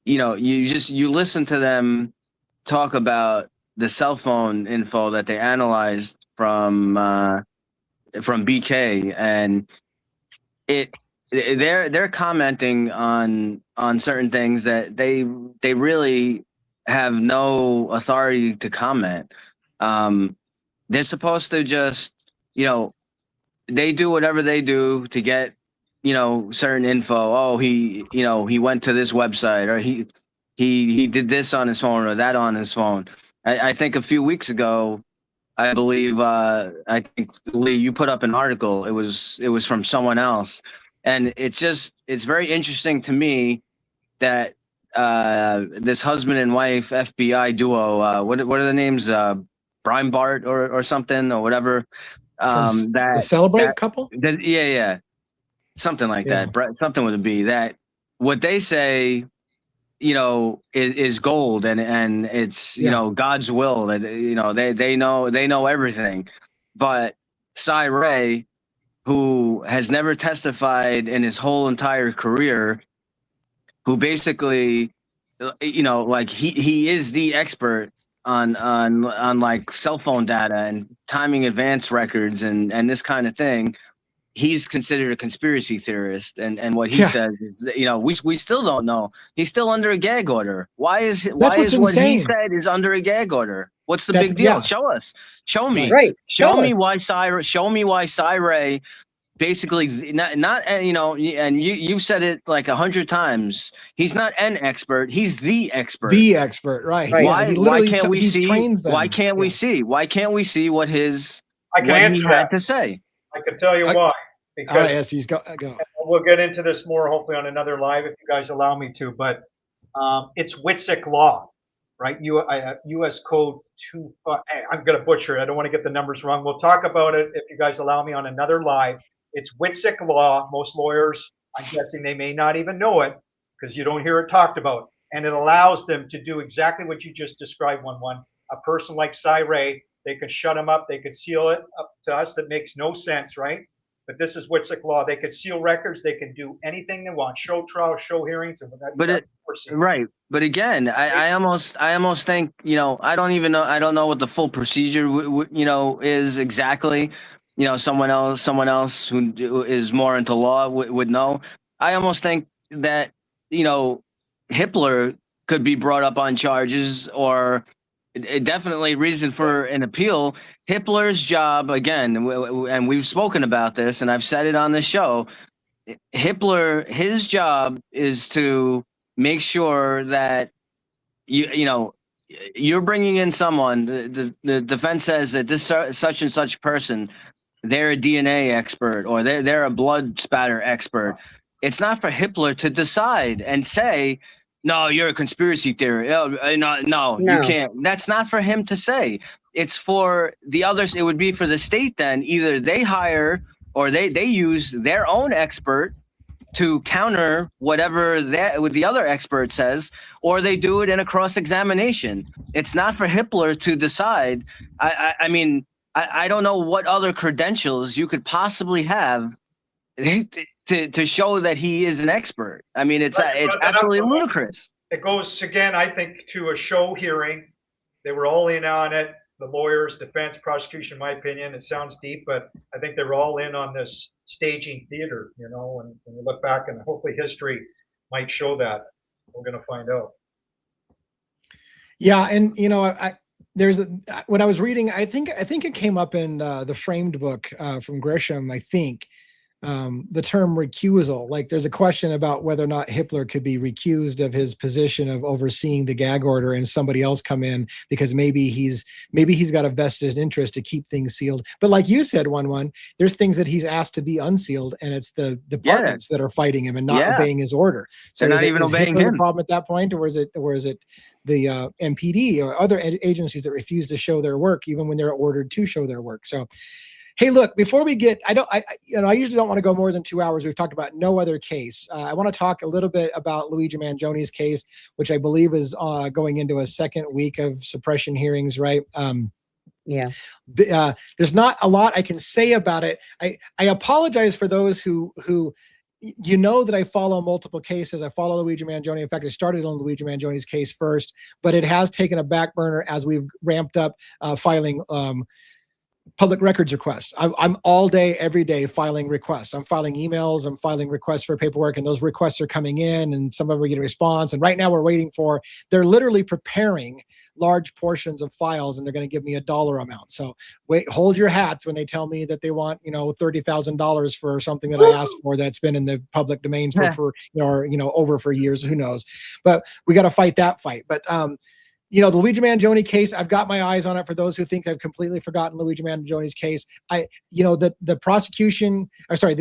you know, you listen to them talk about the cell phone info that they analyzed from BK, and they're commenting on certain things that they really have no authority to comment. They're supposed to just, you know, they do whatever they do to get, you know, certain info. Oh, he went to this website, or he did this on his phone or that on his phone. I think a few weeks ago, I believe, I think, Lee, you put up an article. It was from someone else. And it's very interesting to me that this husband and wife FBI duo, what are the names? Brian Bart or something or whatever. The Celebrate couple? Yeah. Something like that. Something would be that what they say, you know, is gold, and it's, you know, God's will, that, you know, they know everything. But Cy Ray, who has never testified in his whole entire career, who basically, you know, like he is the expert on like cell phone data and timing advance records and this kind of thing. He's considered a conspiracy theorist, and what he says is, you know, we still don't know. He's still under a gag order. Why is what he said is under a gag order? What's the big deal? Show us. Show me. Right. Show me why Cy Ray basically not you know, and you said it like 100 times. He's not an expert. He's the expert. The expert, right? Why can't we see? Why can't we see? Why can't we see what his I can what answer he that. had to say? I can tell you why. Because all right, Estes, go. We'll get into this more hopefully on another live if you guys allow me to. But it's Witzik law, right? U.S. Code 2. I'm going to butcher it. I don't want to get the numbers wrong. We'll talk about it if you guys allow me on another live. It's Witzik law. Most lawyers, I'm guessing they may not even know it because you don't hear it talked about. And it allows them to do exactly what you just described, 1-1. A person like Cy Ray, they could shut him up. They could seal it up to us. That makes no sense, right? But this is Witzik law. They could seal records. They can do anything they want. Show trials, show hearings, and right. But again, I almost think, you know, I don't know what the full procedure you know is exactly. You know, someone else who is more into law would know. I almost think that, you know, Hitler could be brought up on charges, or definitely reason for an appeal. Hitler's job, again, and we've spoken about this, and I've said it on the show, his job is to make sure that you know, you're bringing in someone. The defense says that this such and such person, they're a DNA expert, or they're a blood spatter expert. It's not for Hitler to decide and say, no, you're a conspiracy theory. No, you can't. That's not for him to say. It's for the others. It would be for the state then. Either they hire or they use their own expert to counter whatever the other expert says, or they do it in a cross-examination. It's not for Hitler to decide. I mean, I don't know what other credentials you could possibly have to show that he is an expert. I mean, it's absolutely ludicrous. It goes again, I think, to a show hearing. They were all in on it. The lawyers, defense, prosecution, in my opinion. It sounds deep, but I think they were all in on this staging theater, you know, and when you look back, and hopefully history might show that. We're going to find out. Yeah. And, you know, when I was reading, I think it came up in the Framed book from Grisham, I think, the term recusal. Like, there's a question about whether or not Hitler could be recused of his position of overseeing the gag order and somebody else come in, because maybe he's got a vested interest to keep things sealed. But like you said, 1-1, there's things that he's asked to be unsealed, and it's the departments that are fighting him and not obeying his order. So they're not even obeying him. The problem at that point, or is it the MPD or other agencies that refuse to show their work even when they're ordered to show their work? So, hey, look, before we get, I usually don't want to go more than 2 hours. We've talked about no other case. I want to talk a little bit about Luigi Mangioni's case, which I believe is going into a second week of suppression hearings, right? There's not a lot I can say about it. I apologize for those who you know that I follow multiple cases. I follow Luigi Mangioni. In fact, I started on Luigi Mangioni's case first, but it has taken a back burner as we've ramped up filing public records requests. I'm all day, every day filing requests. I'm filing emails. I'm filing requests for paperwork, and those requests are coming in, and some of them are getting a response. And right now we're waiting they're literally preparing large portions of files, and they're going to give me a dollar amount. So wait, hold your hats when they tell me that they want, $30,000 for something that I asked for that's been in the public domain for over for years. Who knows? But we got to fight that fight. But the Luigi Mangioni case, I've got my eyes on it. For those who think I've completely forgotten Luigi Mangioni's case, the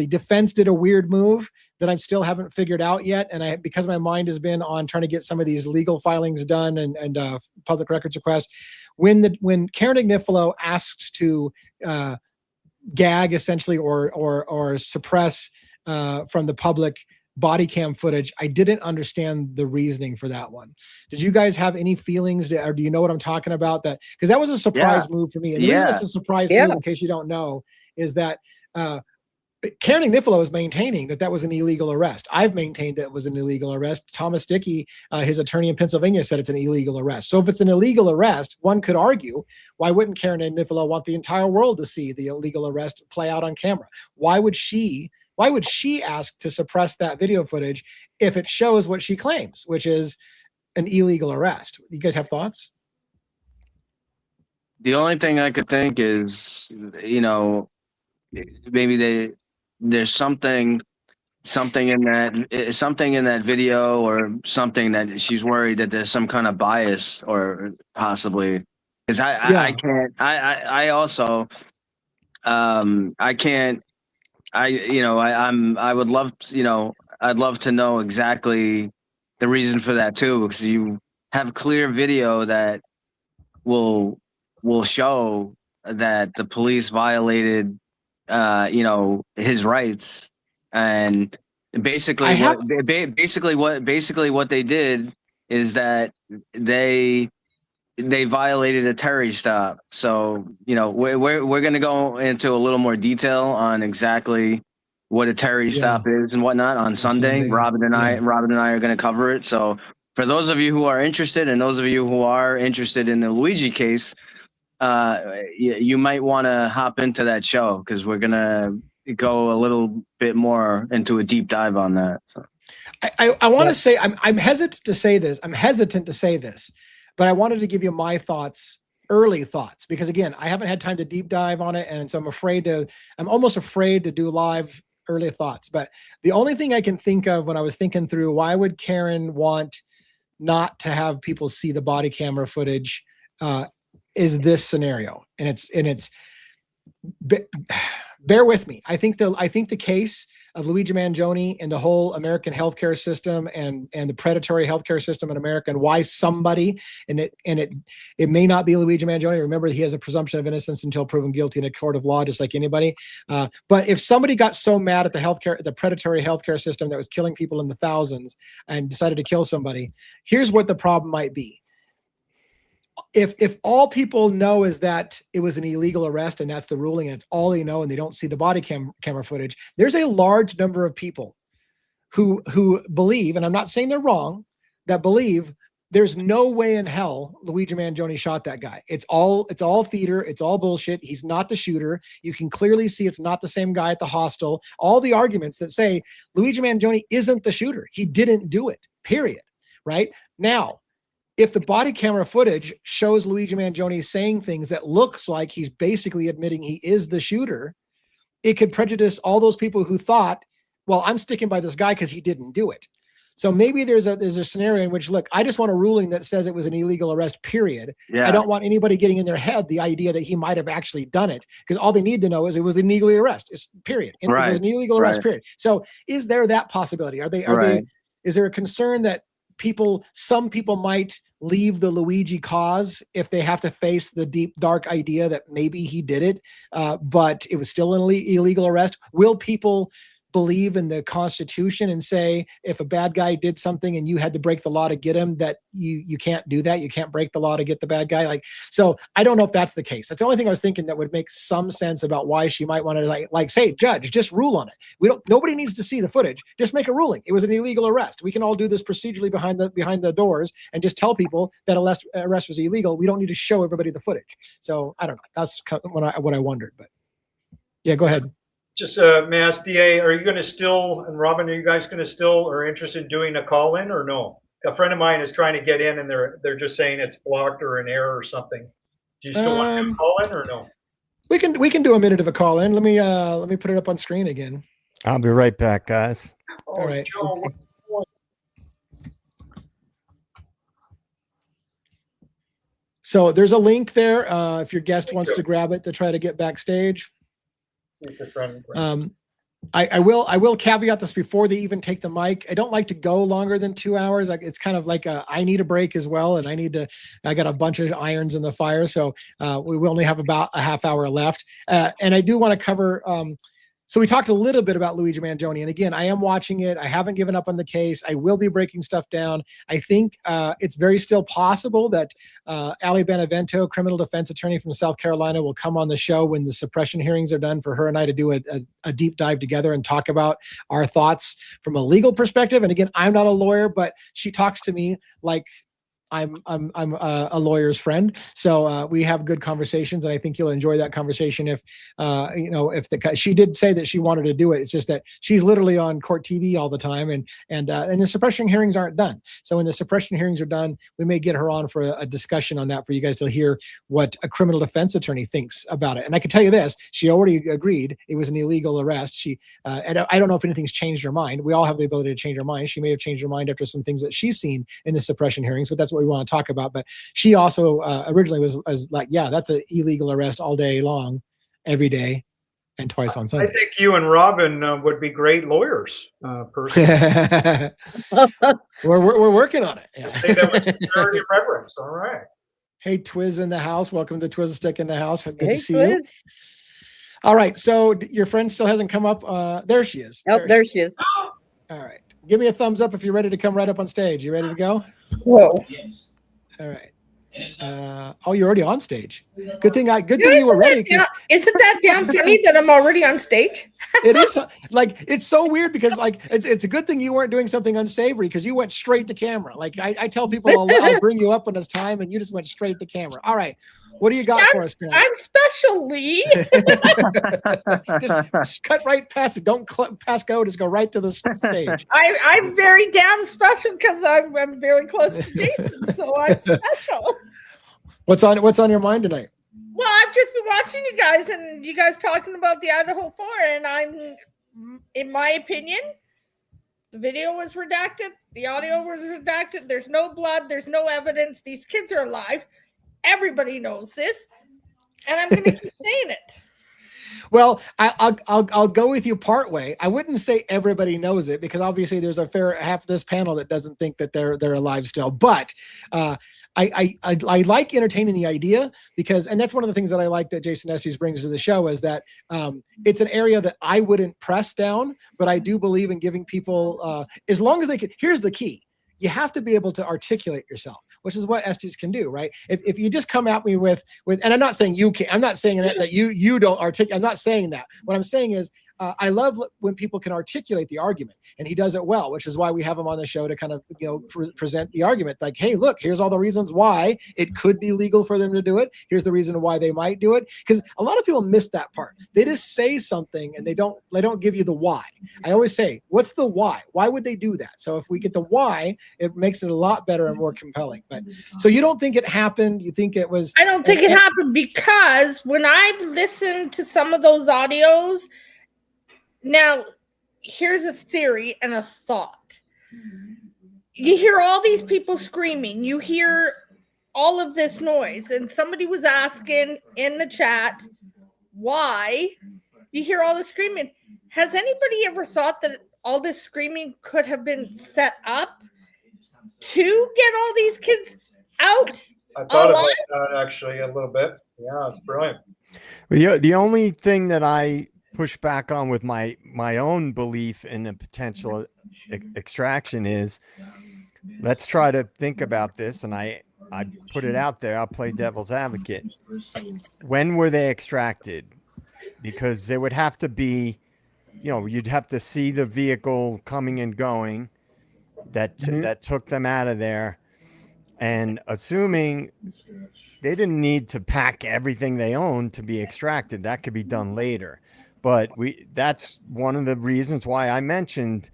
defense did a weird move that I still haven't figured out yet. And because my mind has been on trying to get some of these legal filings done and public records requests, when Karen Agnifilo asks to gag essentially or suppress from the public body cam footage. I didn't understand the reasoning for that one. Did you guys have any feelings, or do you know what I'm talking about? That because that was a surprise move for me. And the reason it's a surprise move, in case you don't know, is that Karen Agnifilo is maintaining that was an illegal arrest. I've maintained that it was an illegal arrest. Thomas Dickey, his attorney in Pennsylvania, said it's an illegal arrest. So if it's an illegal arrest, one could argue, why wouldn't Karen Agnifilo want the entire world to see the illegal arrest play out on camera? Why would she ask to suppress that video footage if it shows what she claims, which is an illegal arrest? You guys have thoughts? The only thing I could think is, maybe there's something in that video, or something that she's worried that there's some kind of bias, or possibly, because I would love to, I'd love to know exactly the reason for that too, because you have clear video that will show that the police violated his rights, and basically what they did is that they violated a Terry stop. So we're going to go into a little more detail on exactly what a Terry stop is and whatnot on Sunday. Robin and I are going to cover it. So for those of you who are interested, and those of you who are interested in the Luigi case, you might want to hop into that show, because we're going to go a little bit more into a deep dive on that. So I want to say, I'm hesitant to say this, but I wanted to give you my early thoughts, because again, I haven't had time to deep dive on it. And so I'm almost afraid to do live early thoughts. But the only thing I can think of when I was thinking through, why would Karen want not to have people see the body camera footage, is this scenario. And it's bear with me. I think the case of Luigi Mangione and the whole American healthcare system and the predatory healthcare system in America, and why somebody, and it may not be Luigi Mangione. Remember, he has a presumption of innocence until proven guilty in a court of law, just like anybody. But if somebody got so mad at the predatory healthcare system that was killing people in the thousands and decided to kill somebody, here's what the problem might be. If all people know is that it was an illegal arrest, and that's the ruling, and it's all they know, and they don't see the body camera footage, there's a large number of people who believe, and I'm not saying they're wrong, that believe there's no way in hell Luigi Mangione shot that guy. It's all theater. It's all bullshit. He's not the shooter. You can clearly see it's not the same guy at the hostel. All the arguments that say Luigi Mangione isn't the shooter. He didn't do it, period. Right? Now, if the body camera footage shows Luigi Mangione saying things that looks like he's basically admitting he is the shooter, it could prejudice all those people who thought, well, I'm sticking by this guy because he didn't do it. So maybe there's a scenario in which, look, I just want a ruling that says it was an illegal arrest, period. Yeah. I don't want anybody getting in their head the idea that he might have actually done it, because all they need to know is it was an illegal arrest. It's period. It was an illegal arrest, period. So is there that possibility? Is there a concern that some people might leave the Luigi cause if they have to face the deep, dark idea that maybe he did it, but it was still an illegal arrest? Will people believe in the Constitution and say, if a bad guy did something and you had to break the law to get him, that you can't do that? You can't break the law to get the bad guy? So I don't know if that's the case. That's the only thing I was thinking that would make some sense about why she might want to say, judge, just rule on it. Nobody needs to see the footage. Just make a ruling. It was an illegal arrest. We can all do this procedurally behind the doors and just tell people that arrest was illegal. We don't need to show everybody the footage. So I don't know. That's what I wondered, but yeah, go ahead. Just may I ask, DA, are you going to still, and Robin, are you guys going to still are interested in doing a call-in or no? A friend of mine is trying to get in, and they're just saying it's blocked or an error or something. Do you still want to do a call-in or no? We can do a minute of a call-in. Let me put it up on screen again. I'll be right back, guys. All right. Joe, so there's a link there if your guest wants to grab it to try to get backstage. I will caveat this before they even take the mic. I don't like to go longer than 2 hours. It's kind of like I need a break as well, and I got a bunch of irons in the fire, so we will only have about a half hour left. And I do want to cover. So we talked a little bit about Luigi Mangione, and again, I am watching it. I haven't given up on the case. I will be breaking stuff down. I think it's very still possible that Ali Benevento, criminal defense attorney from South Carolina, will come on the show when the suppression hearings are done for her and I to do a deep dive together and talk about our thoughts from a legal perspective. And again, I'm not a lawyer, but she talks to me like I'm a lawyer's friend, so we have good conversations, and I think you'll enjoy that conversation. If she did say that she wanted to do it, it's just that she's literally on court TV all the time, and the suppression hearings aren't done. So when the suppression hearings are done, we may get her on for a discussion on that for you guys to hear what a criminal defense attorney thinks about it. And I can tell you this: she already agreed it was an illegal arrest. And I don't know if anything's changed her mind. We all have the ability to change our mind. She may have changed her mind after some things that she's seen in the suppression hearings, but that's what we want to talk about. But she also originally was like, yeah, that's an illegal arrest all day long, every day, and twice on Sunday. I think you and Robin would be great lawyers, personally. we're working on it. Yeah. Say that with sincerity and reverence. All right. Hey, Twiz in the house. Welcome to Twiz Stick in the house. Good to see Twiz. you. All right. So your friend still hasn't come up. There she is. Oh, there she is. All right. Give me a thumbs up if you're ready to come right up on stage. You ready to go? Whoa. Yes. All right. You're already on stage. Good thing you were ready. Isn't that damn funny that I'm already on stage? It is like, it's so weird because like it's a good thing you weren't doing something unsavory because you went straight to camera. Like I tell people I'll bring you up when it's time, and you just went straight to camera. All right. What do you got for us tonight? I'm special, Lee. just cut right past it. Don't pass go. Just go right to the stage. I'm very damn special because I'm very close to Jason, so I'm special. What's on your mind tonight? Well, I've just been watching you guys, and you guys talking about the Idaho 4, and in my opinion, the video was redacted, the audio was redacted. There's no blood. There's no evidence. These kids are alive. Everybody knows this, and I'm going to keep saying it. Well, I'll go with you part way. I wouldn't say everybody knows it because obviously there's a fair half of this panel that doesn't think that they're alive still. But I like entertaining the idea because, and that's one of the things that I like that Jason Estes brings to the show is that it's an area that I wouldn't press down, but I do believe in giving people as long as they can. Here's the key. You have to be able to articulate yourself, which is what Estes can do, right? If you just come at me with, and I'm not saying you can, I'm not saying that you don't articulate. I'm not saying that. What I'm saying is I love when people can articulate the argument, and he does it well, which is why we have him on the show to kind of present the argument. Like, hey, look, here's all the reasons why it could be legal for them to do it. Here's the reason why they might do it. Because a lot of people miss that part. They just say something and they don't give you the why. I always say, what's the why? Why would they do that? So if we get the why, it makes it a lot better and more compelling. But so you don't think it happened? You think it was? I don't think it happened because when I've listened to some of those audios. Now, here's a theory and a thought. You hear all these people screaming. You hear all of this noise. And somebody was asking in the chat, why? You hear all this screaming. Has anybody ever thought that all this screaming could have been set up to get all these kids out? I thought about that actually a little bit. Yeah, it's brilliant. Well, the only thing that I push back on with my own belief in the potential extraction is, let's try to think about this, and I put it out there. I'll play devil's advocate. When were they extracted? Because there would have to be, you'd have to see the vehicle coming and going that took them out of there, and assuming they didn't need to pack everything they owned to be extracted, that could be done later. But that's one of the reasons why I mentioned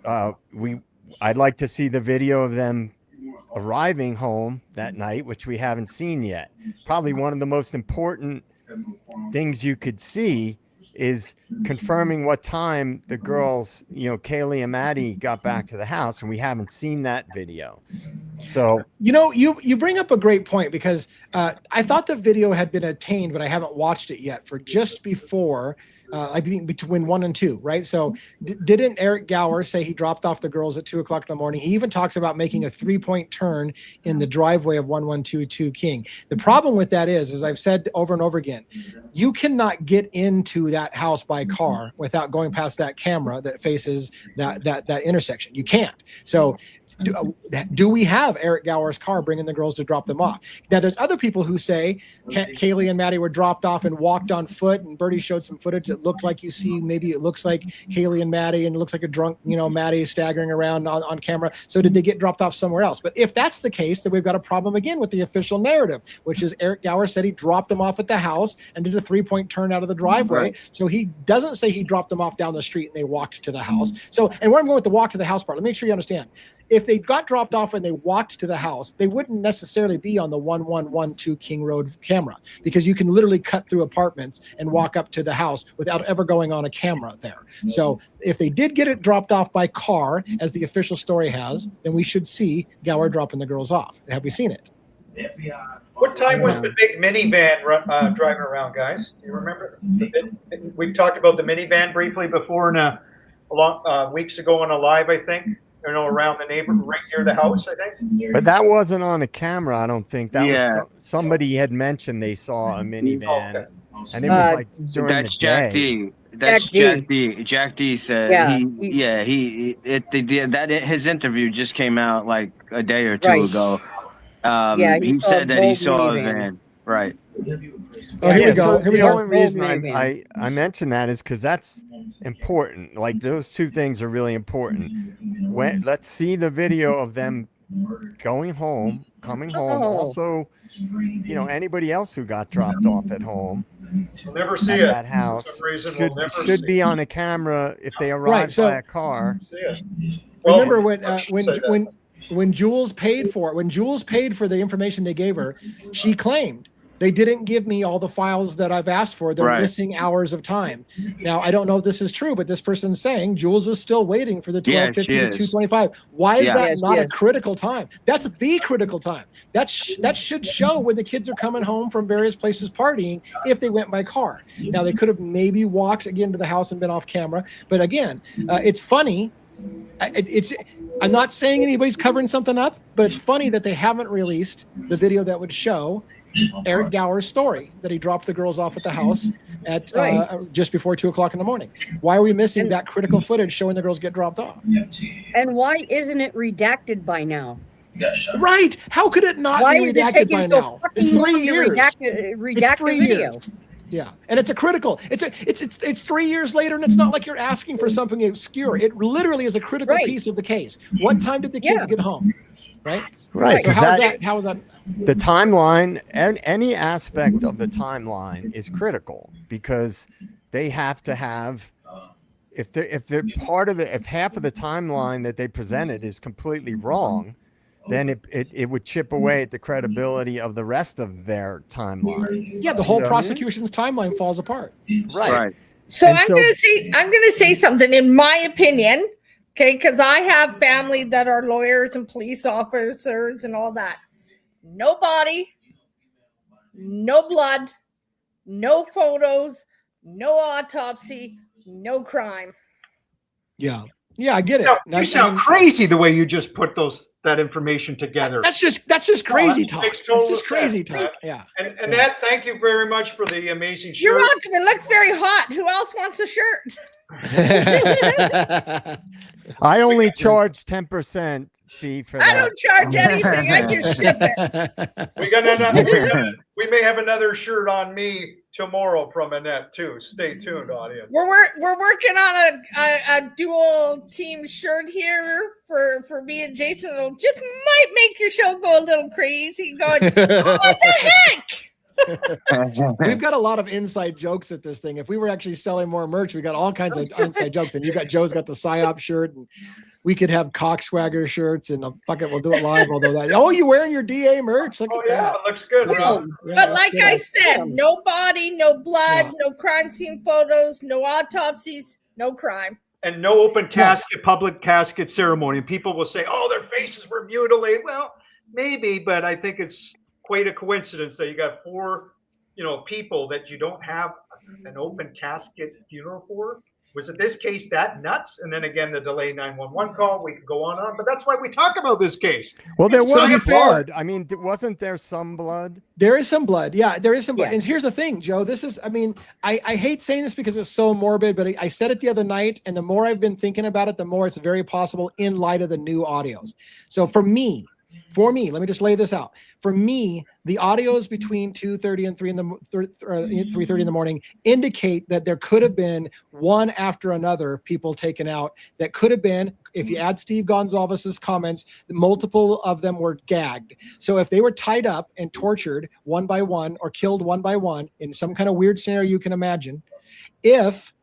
I'd like to see the video of them arriving home that night, which we haven't seen yet. Probably one of the most important things you could see is confirming what time the girls, Kaylee and Maddie got back to the house, and we haven't seen that video. So, you bring up a great point because I thought the video had been obtained, but I haven't watched it yet, for just before I mean, between 1 and 2, right? So didn't Eric Gower say he dropped off the girls at 2 o'clock in the morning? He even talks about making a 3-point turn in the driveway of 1122 King. The problem with that is, as I've said over and over again, you cannot get into that house by car without going past that camera that faces that intersection. You can't. So do we have Eric Gower's car bringing the girls to drop them off? Now, there's other people who say Kaylee and Maddie were dropped off and walked on foot, and Bertie showed some footage that looked like you see, maybe it looks like Kaylee and Maddie, and it looks like a drunk, Maddie staggering around on camera. So did they get dropped off somewhere else? But if that's the case, then we've got a problem again with the official narrative, which is Eric Gower said he dropped them off at the house and did a 3-point turn out of the driveway. Right. So he doesn't say he dropped them off down the street and they walked to the house. So, and where I'm going with the walk to the house part, let me make sure you understand. If they got dropped off and they walked to the house, they wouldn't necessarily be on the 1112 King Road camera, because you can literally cut through apartments and walk up to the house without ever going on a camera there. So if they did get it dropped off by car, as the official story has, then we should see Gower dropping the girls off. Have we seen it? What time was the big minivan driving around, guys? Do you remember? We've talked about the minivan briefly before weeks ago on a live, I think. Around the neighborhood, right near the house, I think. But that wasn't on a camera, I don't think. That was somebody had mentioned they saw a minivan, and it was like during the day. Jack D. That's Jack D. Jack D said his interview just came out like a day or two ago. He said that he saw a van. Right. Oh, here we go. The only reason I mention that is because that's important. Like, those two things are really important. Let's see the video of them going home, coming home. Also, anybody else who got dropped off at home. We'll never see at that house should be on a camera if they arrive by a car. Remember when Jules paid for it, when Jules paid for the information they gave her, she claimed, they didn't give me all the files that I've asked for. They're missing hours of time. Now, I don't know if this is true, but this person's saying Jules is still waiting for the 12:50 to 2:25. Why is that not a critical time? That's the critical time. That should show when the kids are coming home from various places partying if they went by car. Now, they could have maybe walked again to the house and been off camera. But again, it's funny. I'm not saying anybody's covering something up, but it's funny that they haven't released the video that would show Eric Gower's story that he dropped the girls off at the house at just before 2 o'clock in the morning. Why are we missing that critical footage showing the girls get dropped off? And why isn't it redacted by now? Right? How could it not be redacted by now? It's 3 years. Redact the video. Yeah, and it's 3 years later, and it's not like you're asking for something obscure. It literally is a critical piece of the case. What time did the kids get home? Right. So how is that? The timeline, and any aspect of the timeline is critical, because they have to have, if half of the timeline that they presented is completely wrong, then it would chip away at the credibility of the rest of their timeline. Yeah, the whole prosecution's timeline falls apart. Right. So I'm gonna say something in my opinion, okay? Because I have family that are lawyers and police officers and all that. No body, no blood, no photos, no autopsy, no crime. Yeah, I get it. Now, you sound crazy the way you just put that information together. That's just crazy talk. It's just crazy talk. Yeah. And Nat, thank you very much for the amazing shirt. You're welcome. It looks very hot. Who else wants a shirt? I only charge 10% fee for that. I don't charge anything. I just ship it. We may have another shirt on me tomorrow from Annette too. Stay tuned, audience. We're working on a dual team shirt here for me and Jason. It'll just might make your show go a little crazy. Going, what the heck? We've got a lot of inside jokes at this thing. If we were actually selling more merch, we got all kinds of inside jokes. And Joe's got the PSYOP shirt, and we could have cock swagger shirts, and fuck it, we'll do it live. You wearing your DA merch? Look at that. It looks good. But like I said, no body, no blood, no crime scene photos, no autopsies, no crime. And no open casket, public casket ceremony. And people will say, oh, their faces were mutilated. Well, maybe, but I think it's quite a coincidence that you got 4 people that you don't have an open casket funeral for? Was it this case that nuts? And then again, the delayed 911 call, we could go on, but that's why we talk about this case. Well, there was blood. I mean, wasn't there some blood? There is some blood. Yeah, there is some blood. Yeah. And here's the thing, Joe, this is, I mean, I hate saying this because it's so morbid, but I said it the other night, and the more I've been thinking about it, the more it's very possible in light of the new audios. So for me, let me just lay this out. For me, the audios between 2:30 and 3:30 in the morning indicate that there could have been one after another people taken out. That could have been, if you add Steve Gonzalez's comments, multiple of them were gagged. So if they were tied up and tortured one by one or killed one by one in some kind of weird scenario you can imagine, if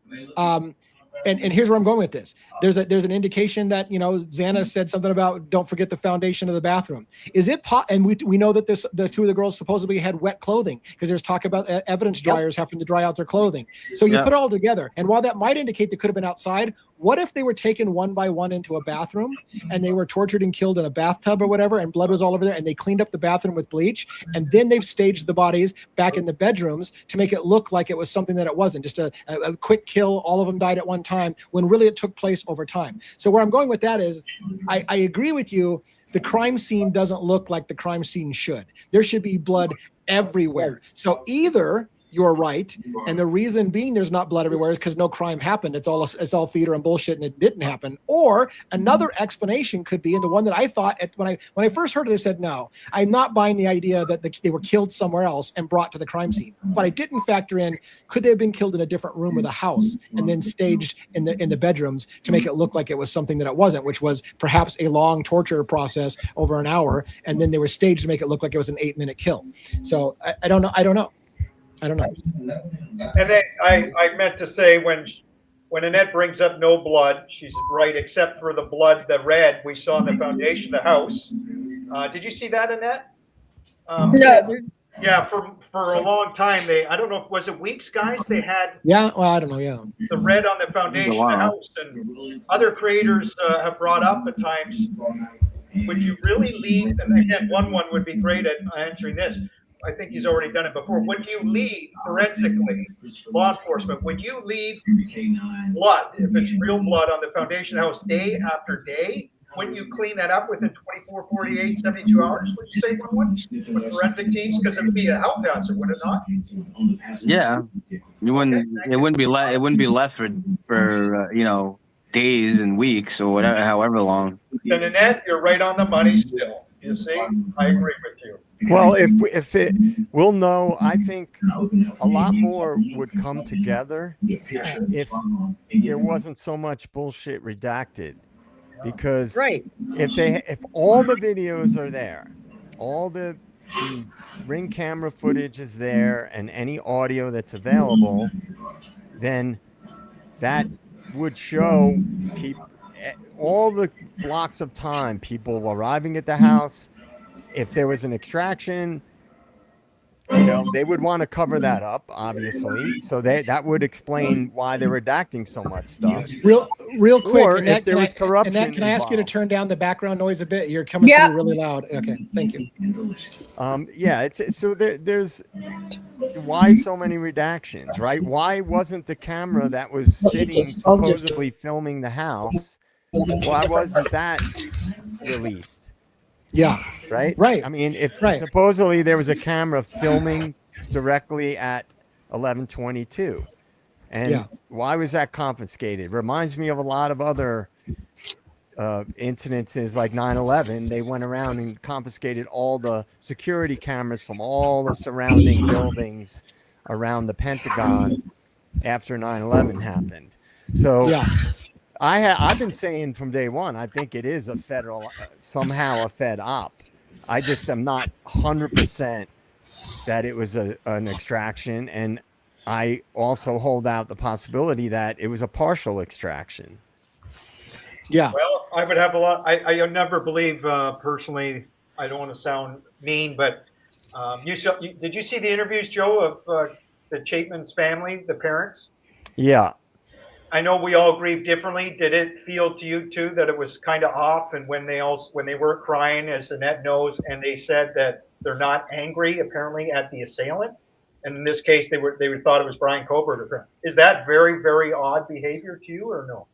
and here's where I'm going with this. There's an indication that, Xana said something about don't forget the foundation of the bathroom. Is it and we know that the two of the girls supposedly had wet clothing because there's talk about evidence dryers having to dry out their clothing. So you put it all together, and while that might indicate they could have been outside, what if they were taken one by one into a bathroom and they were tortured and killed in a bathtub or whatever, and blood was all over there, and they cleaned up the bathroom with bleach, and then they've staged the bodies back in the bedrooms to make it look like it was something that it wasn't, just a quick kill, all of them died at one time, when really it took place over time. So where I'm going with that is, I agree with you, the crime scene doesn't look like the crime scene should. There should be blood everywhere. So either you're right, and the reason being there's not blood everywhere is because no crime happened. It's all theater and bullshit, and it didn't happen. Or another explanation could be, and the one that I thought when I first heard it, I said, no, I'm not buying the idea that they were killed somewhere else and brought to the crime scene. But I didn't factor in, could they have been killed in a different room of the house and then staged in the bedrooms to make it look like it was something that it wasn't, which was perhaps a long torture process over an hour, and then they were staged to make it look like it was an 8-minute kill. So I don't know. I don't know. And then I meant to say, when Annette brings up no blood, she's right, except for the blood, the red we saw in the foundation of the house. Did you see that, Annette? No. Yeah, for a long time, I don't know, was it weeks, guys? They had I don't know, the red on the foundation of the house, and other creators have brought up at times, would you really leave, and again, one would be great at answering this. I think he's already done it before. Would you leave forensically, law enforcement, would you leave blood, if it's real blood on the foundation house day after day? Wouldn't you clean that up within 24, 48, 72 hours? Would you say one would? With forensic teams? Because it would be a health hazard, would it not? Yeah. You wouldn't, it wouldn't be left for days and weeks or whatever, however long. Then Annette, you're right on the money still. You see? I agree with you. Well, we'll know, I think a lot more would come together if there wasn't so much bullshit redacted. Because if all the videos are there, all the Ring camera footage is there, and any audio that's available, then that would show all the blocks of time, people arriving at the house. If there was an extraction, they would want to cover that up, obviously. So that would explain why they're redacting so much stuff. Real quick, or Annette, if there was corruption. Annette, can I ask you to turn down the background noise a bit? You're coming through really loud. Okay, thank you. There's why so many redactions, right? Why wasn't the camera that was sitting supposedly filming the house, why wasn't that released? Yeah. Right. I mean, if supposedly there was a camera filming directly at 11:22, and why was that confiscated? Reminds me of a lot of other incidences like 9/11. They went around and confiscated all the security cameras from all the surrounding buildings around the Pentagon after 9/11 happened. So I've been saying from day one, I think it is a federal, somehow a Fed op. I just am not 100% that it was an extraction. And I also hold out the possibility that it was a partial extraction. Yeah. Well, I would have a lot. I never believe personally, I don't want to sound mean, but did you see the interviews, Joe, of the Chapman's family, the parents? Yeah. I know we all grieve differently. Did it feel to you too that it was kind of off? And when they were crying, as Annette knows, and they said that they're not angry apparently at the assailant, And in this case, they thought it was Brian Colbert. Is that very, very odd behavior to you, or no?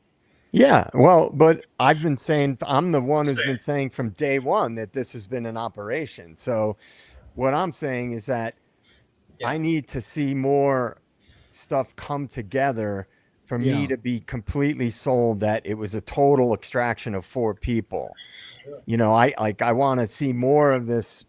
Yeah, well, but I've been saying, I'm the one who's been saying from day one that this has been an operation. So what I'm saying is that I need to see more stuff come together for me to be completely sold that it was a total extraction of 4 people. You know, I want to see more of this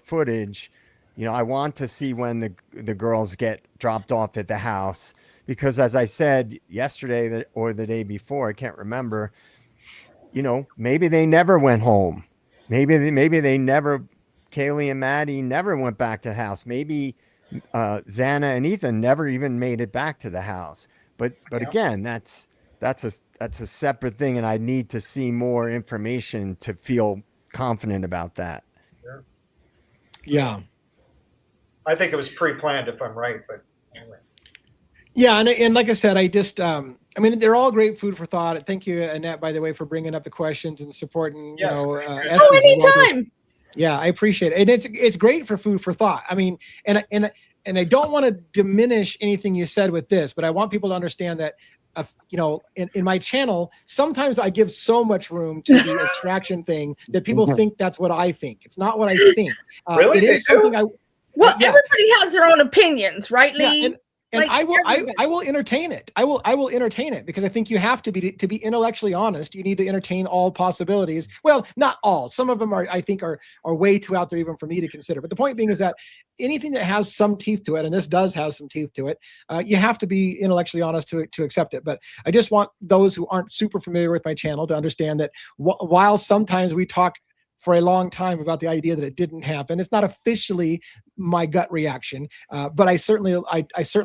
footage. You know, I want to see when the girls get dropped off at the house, because as I said yesterday or the day before, I can't remember, you know, maybe they never went home. Maybe they never, Kaylee and Maddie never went back to the house. Maybe Xana and Ethan never even made it back to the house. But again, that's a separate thing, and I need to see more information to feel confident about that. Sure. Yeah. I think it was pre-planned, if I'm right, but anyway. Yeah, and like I said, I just I mean, they're all great food for thought. Thank you, Annette, by the way, for bringing up the questions and supporting. Yes, anytime. Yeah, I appreciate it, and it's great for food for thought. I mean, and I don't want to diminish anything you said with this, but I want people to understand that, you know, in my channel, sometimes I give so much room to the extraction thing that people think that's what I think. It's not what I think. Really? It is something I. Well, everybody has their own opinions, right, Lee? Yeah, and like I will entertain it. I will entertain it, because I think you have to be intellectually honest. You need to entertain all possibilities. Well, not all. Some of them I think are way too out there even for me to consider. But the point being is that anything that has some teeth to it, and this does have some teeth to it, you have to be intellectually honest to accept it. But I just want those who aren't super familiar with my channel to understand that while sometimes we talk for a long time about the idea that it didn't happen, it's not officially my gut reaction, but I certainly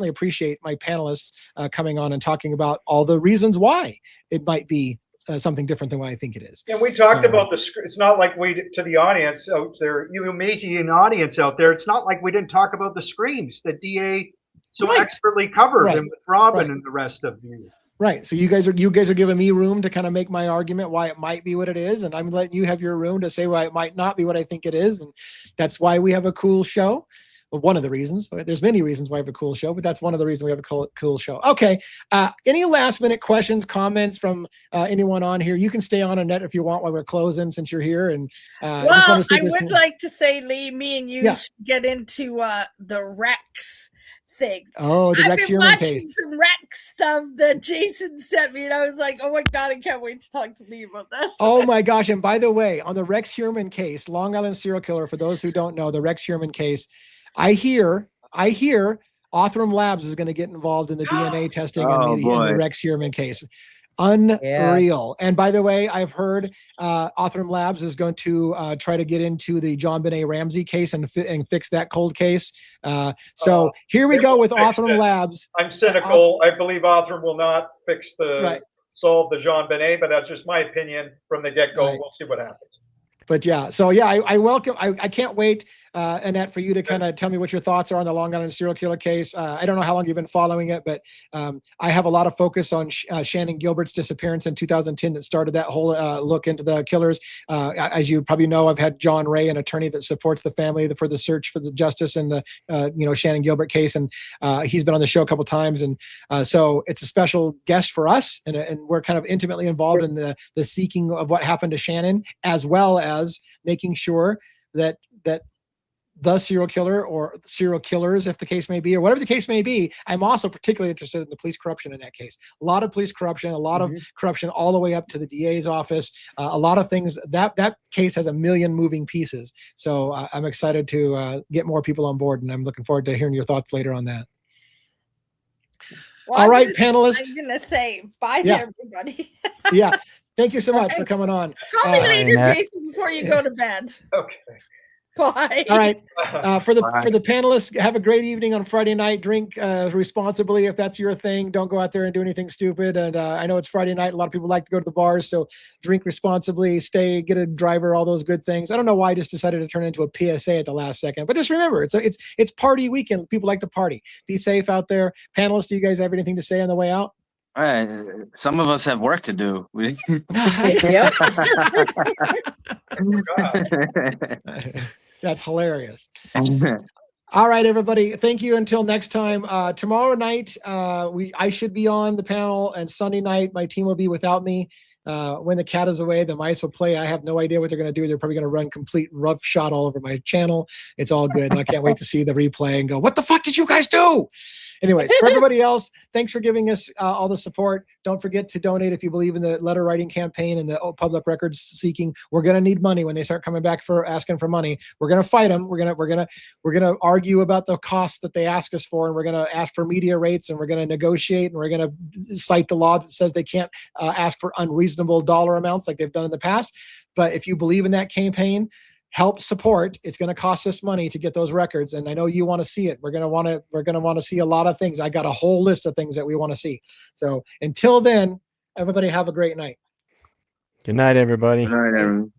appreciate my panelists coming on and talking about all the reasons why it might be something different than what I think it is. And we talked about it's not like to the audience out there, you amazing audience out there, it's not like we didn't talk about the screams that DA so expertly covered, and with Robin and the rest of you. Right. So you guys are giving me room to kind of make my argument why it might be what it is, and I'm letting you have your room to say why it might not be what I think it is, and that's why we have a cool show. Well, one of the reasons. There's many reasons why we have a cool show, but that's one of the reasons we have a cool show. Okay. Any last minute questions, comments from anyone on here? You can stay on, Annette, if you want, while we're closing, since you're here. And I would like to say, Lee, me and you should get into the Rex thing. Oh, the Rex Heuermann case. Some Rex stuff that Jason sent me, and I was like, oh my God, I can't wait to talk to Lee about that. Oh my gosh. And by the way, on the Rex Heuermann case, Long Island serial killer, for those who don't know, the Rex Heuermann case, I hear Othram Labs is going to get involved in the DNA testing in the Rex Heuermann case. Unreal. Yeah. And by the way, I've heard Othram Labs is going to try to get into the John Benet Ramsey case and fix that cold case. So here we go with Othram Labs. I'm cynical. I believe Othram will not fix solve the Jean Benet, but that's just my opinion from the get-go. We'll see what happens. But yeah, so yeah, I can't wait, Annette, for you to kind of tell me what your thoughts are on the Long Island serial killer case. I don't know how long you've been following it, but I have a lot of focus on Shannon Gilbert's disappearance in 2010 that started that whole look into the killers. As you probably know, I've had John Ray, an attorney that supports the family for the search for the justice in the Shannon Gilbert case, and he's been on the show a couple of times, and so it's a special guest for us, and we're kind of intimately involved in the seeking of what happened to Shannon, as well as making sure that the serial killer or serial killers, if the case may be, or whatever the case may be, I'm also particularly interested in the police corruption in that case. A lot of police corruption, a lot of corruption all the way up to the DA's office, a lot of things. That case has a million moving pieces. So I'm excited to get more people on board, and I'm looking forward to hearing your thoughts later on that. Well, all right, panelists. I'm going to say bye to everybody. Yeah. Thank you so much for coming on. Call me later, Jason, before you go to bed. Okay. Bye. All right. For the panelists, have a great evening on Friday night. Drink responsibly if that's your thing. Don't go out there and do anything stupid. And I know it's Friday night. A lot of people like to go to the bars, so drink responsibly. Get a driver. All those good things. I don't know why I just decided to turn into a PSA at the last second, but just remember, it's party weekend. People like to party. Be safe out there. Panelists, do you guys have anything to say on the way out? All right. Some of us have work to do. That's hilarious. All right, everybody. Thank you. Until next time. Tomorrow night, I should be on the panel, and Sunday night, my team will be without me. When the cat is away, the mice will play. I have no idea what they're going to do. They're probably going to run complete rough shot all over my channel. It's all good. I can't wait to see the replay and go, what the fuck did you guys do? Anyways, for everybody else, thanks for giving us all the support. Don't forget to donate if you believe in the letter writing campaign and the public records seeking. We're going to need money when they start coming back for asking for money. We're going to fight them. We're going to argue about the costs that they ask us for, and we're going to ask for media rates, and we're going to negotiate, and we're going to cite the law that says they can't ask for unreasonable dollar amounts like they've done in the past. But if you believe in that campaign, help support. It's going to cost us money to get those records, and I know you want to see it. We're going to want to see a lot of things. I got a whole list of things that we want to see. So until then, everybody have a great night. Good night, everybody. Good night, everyone.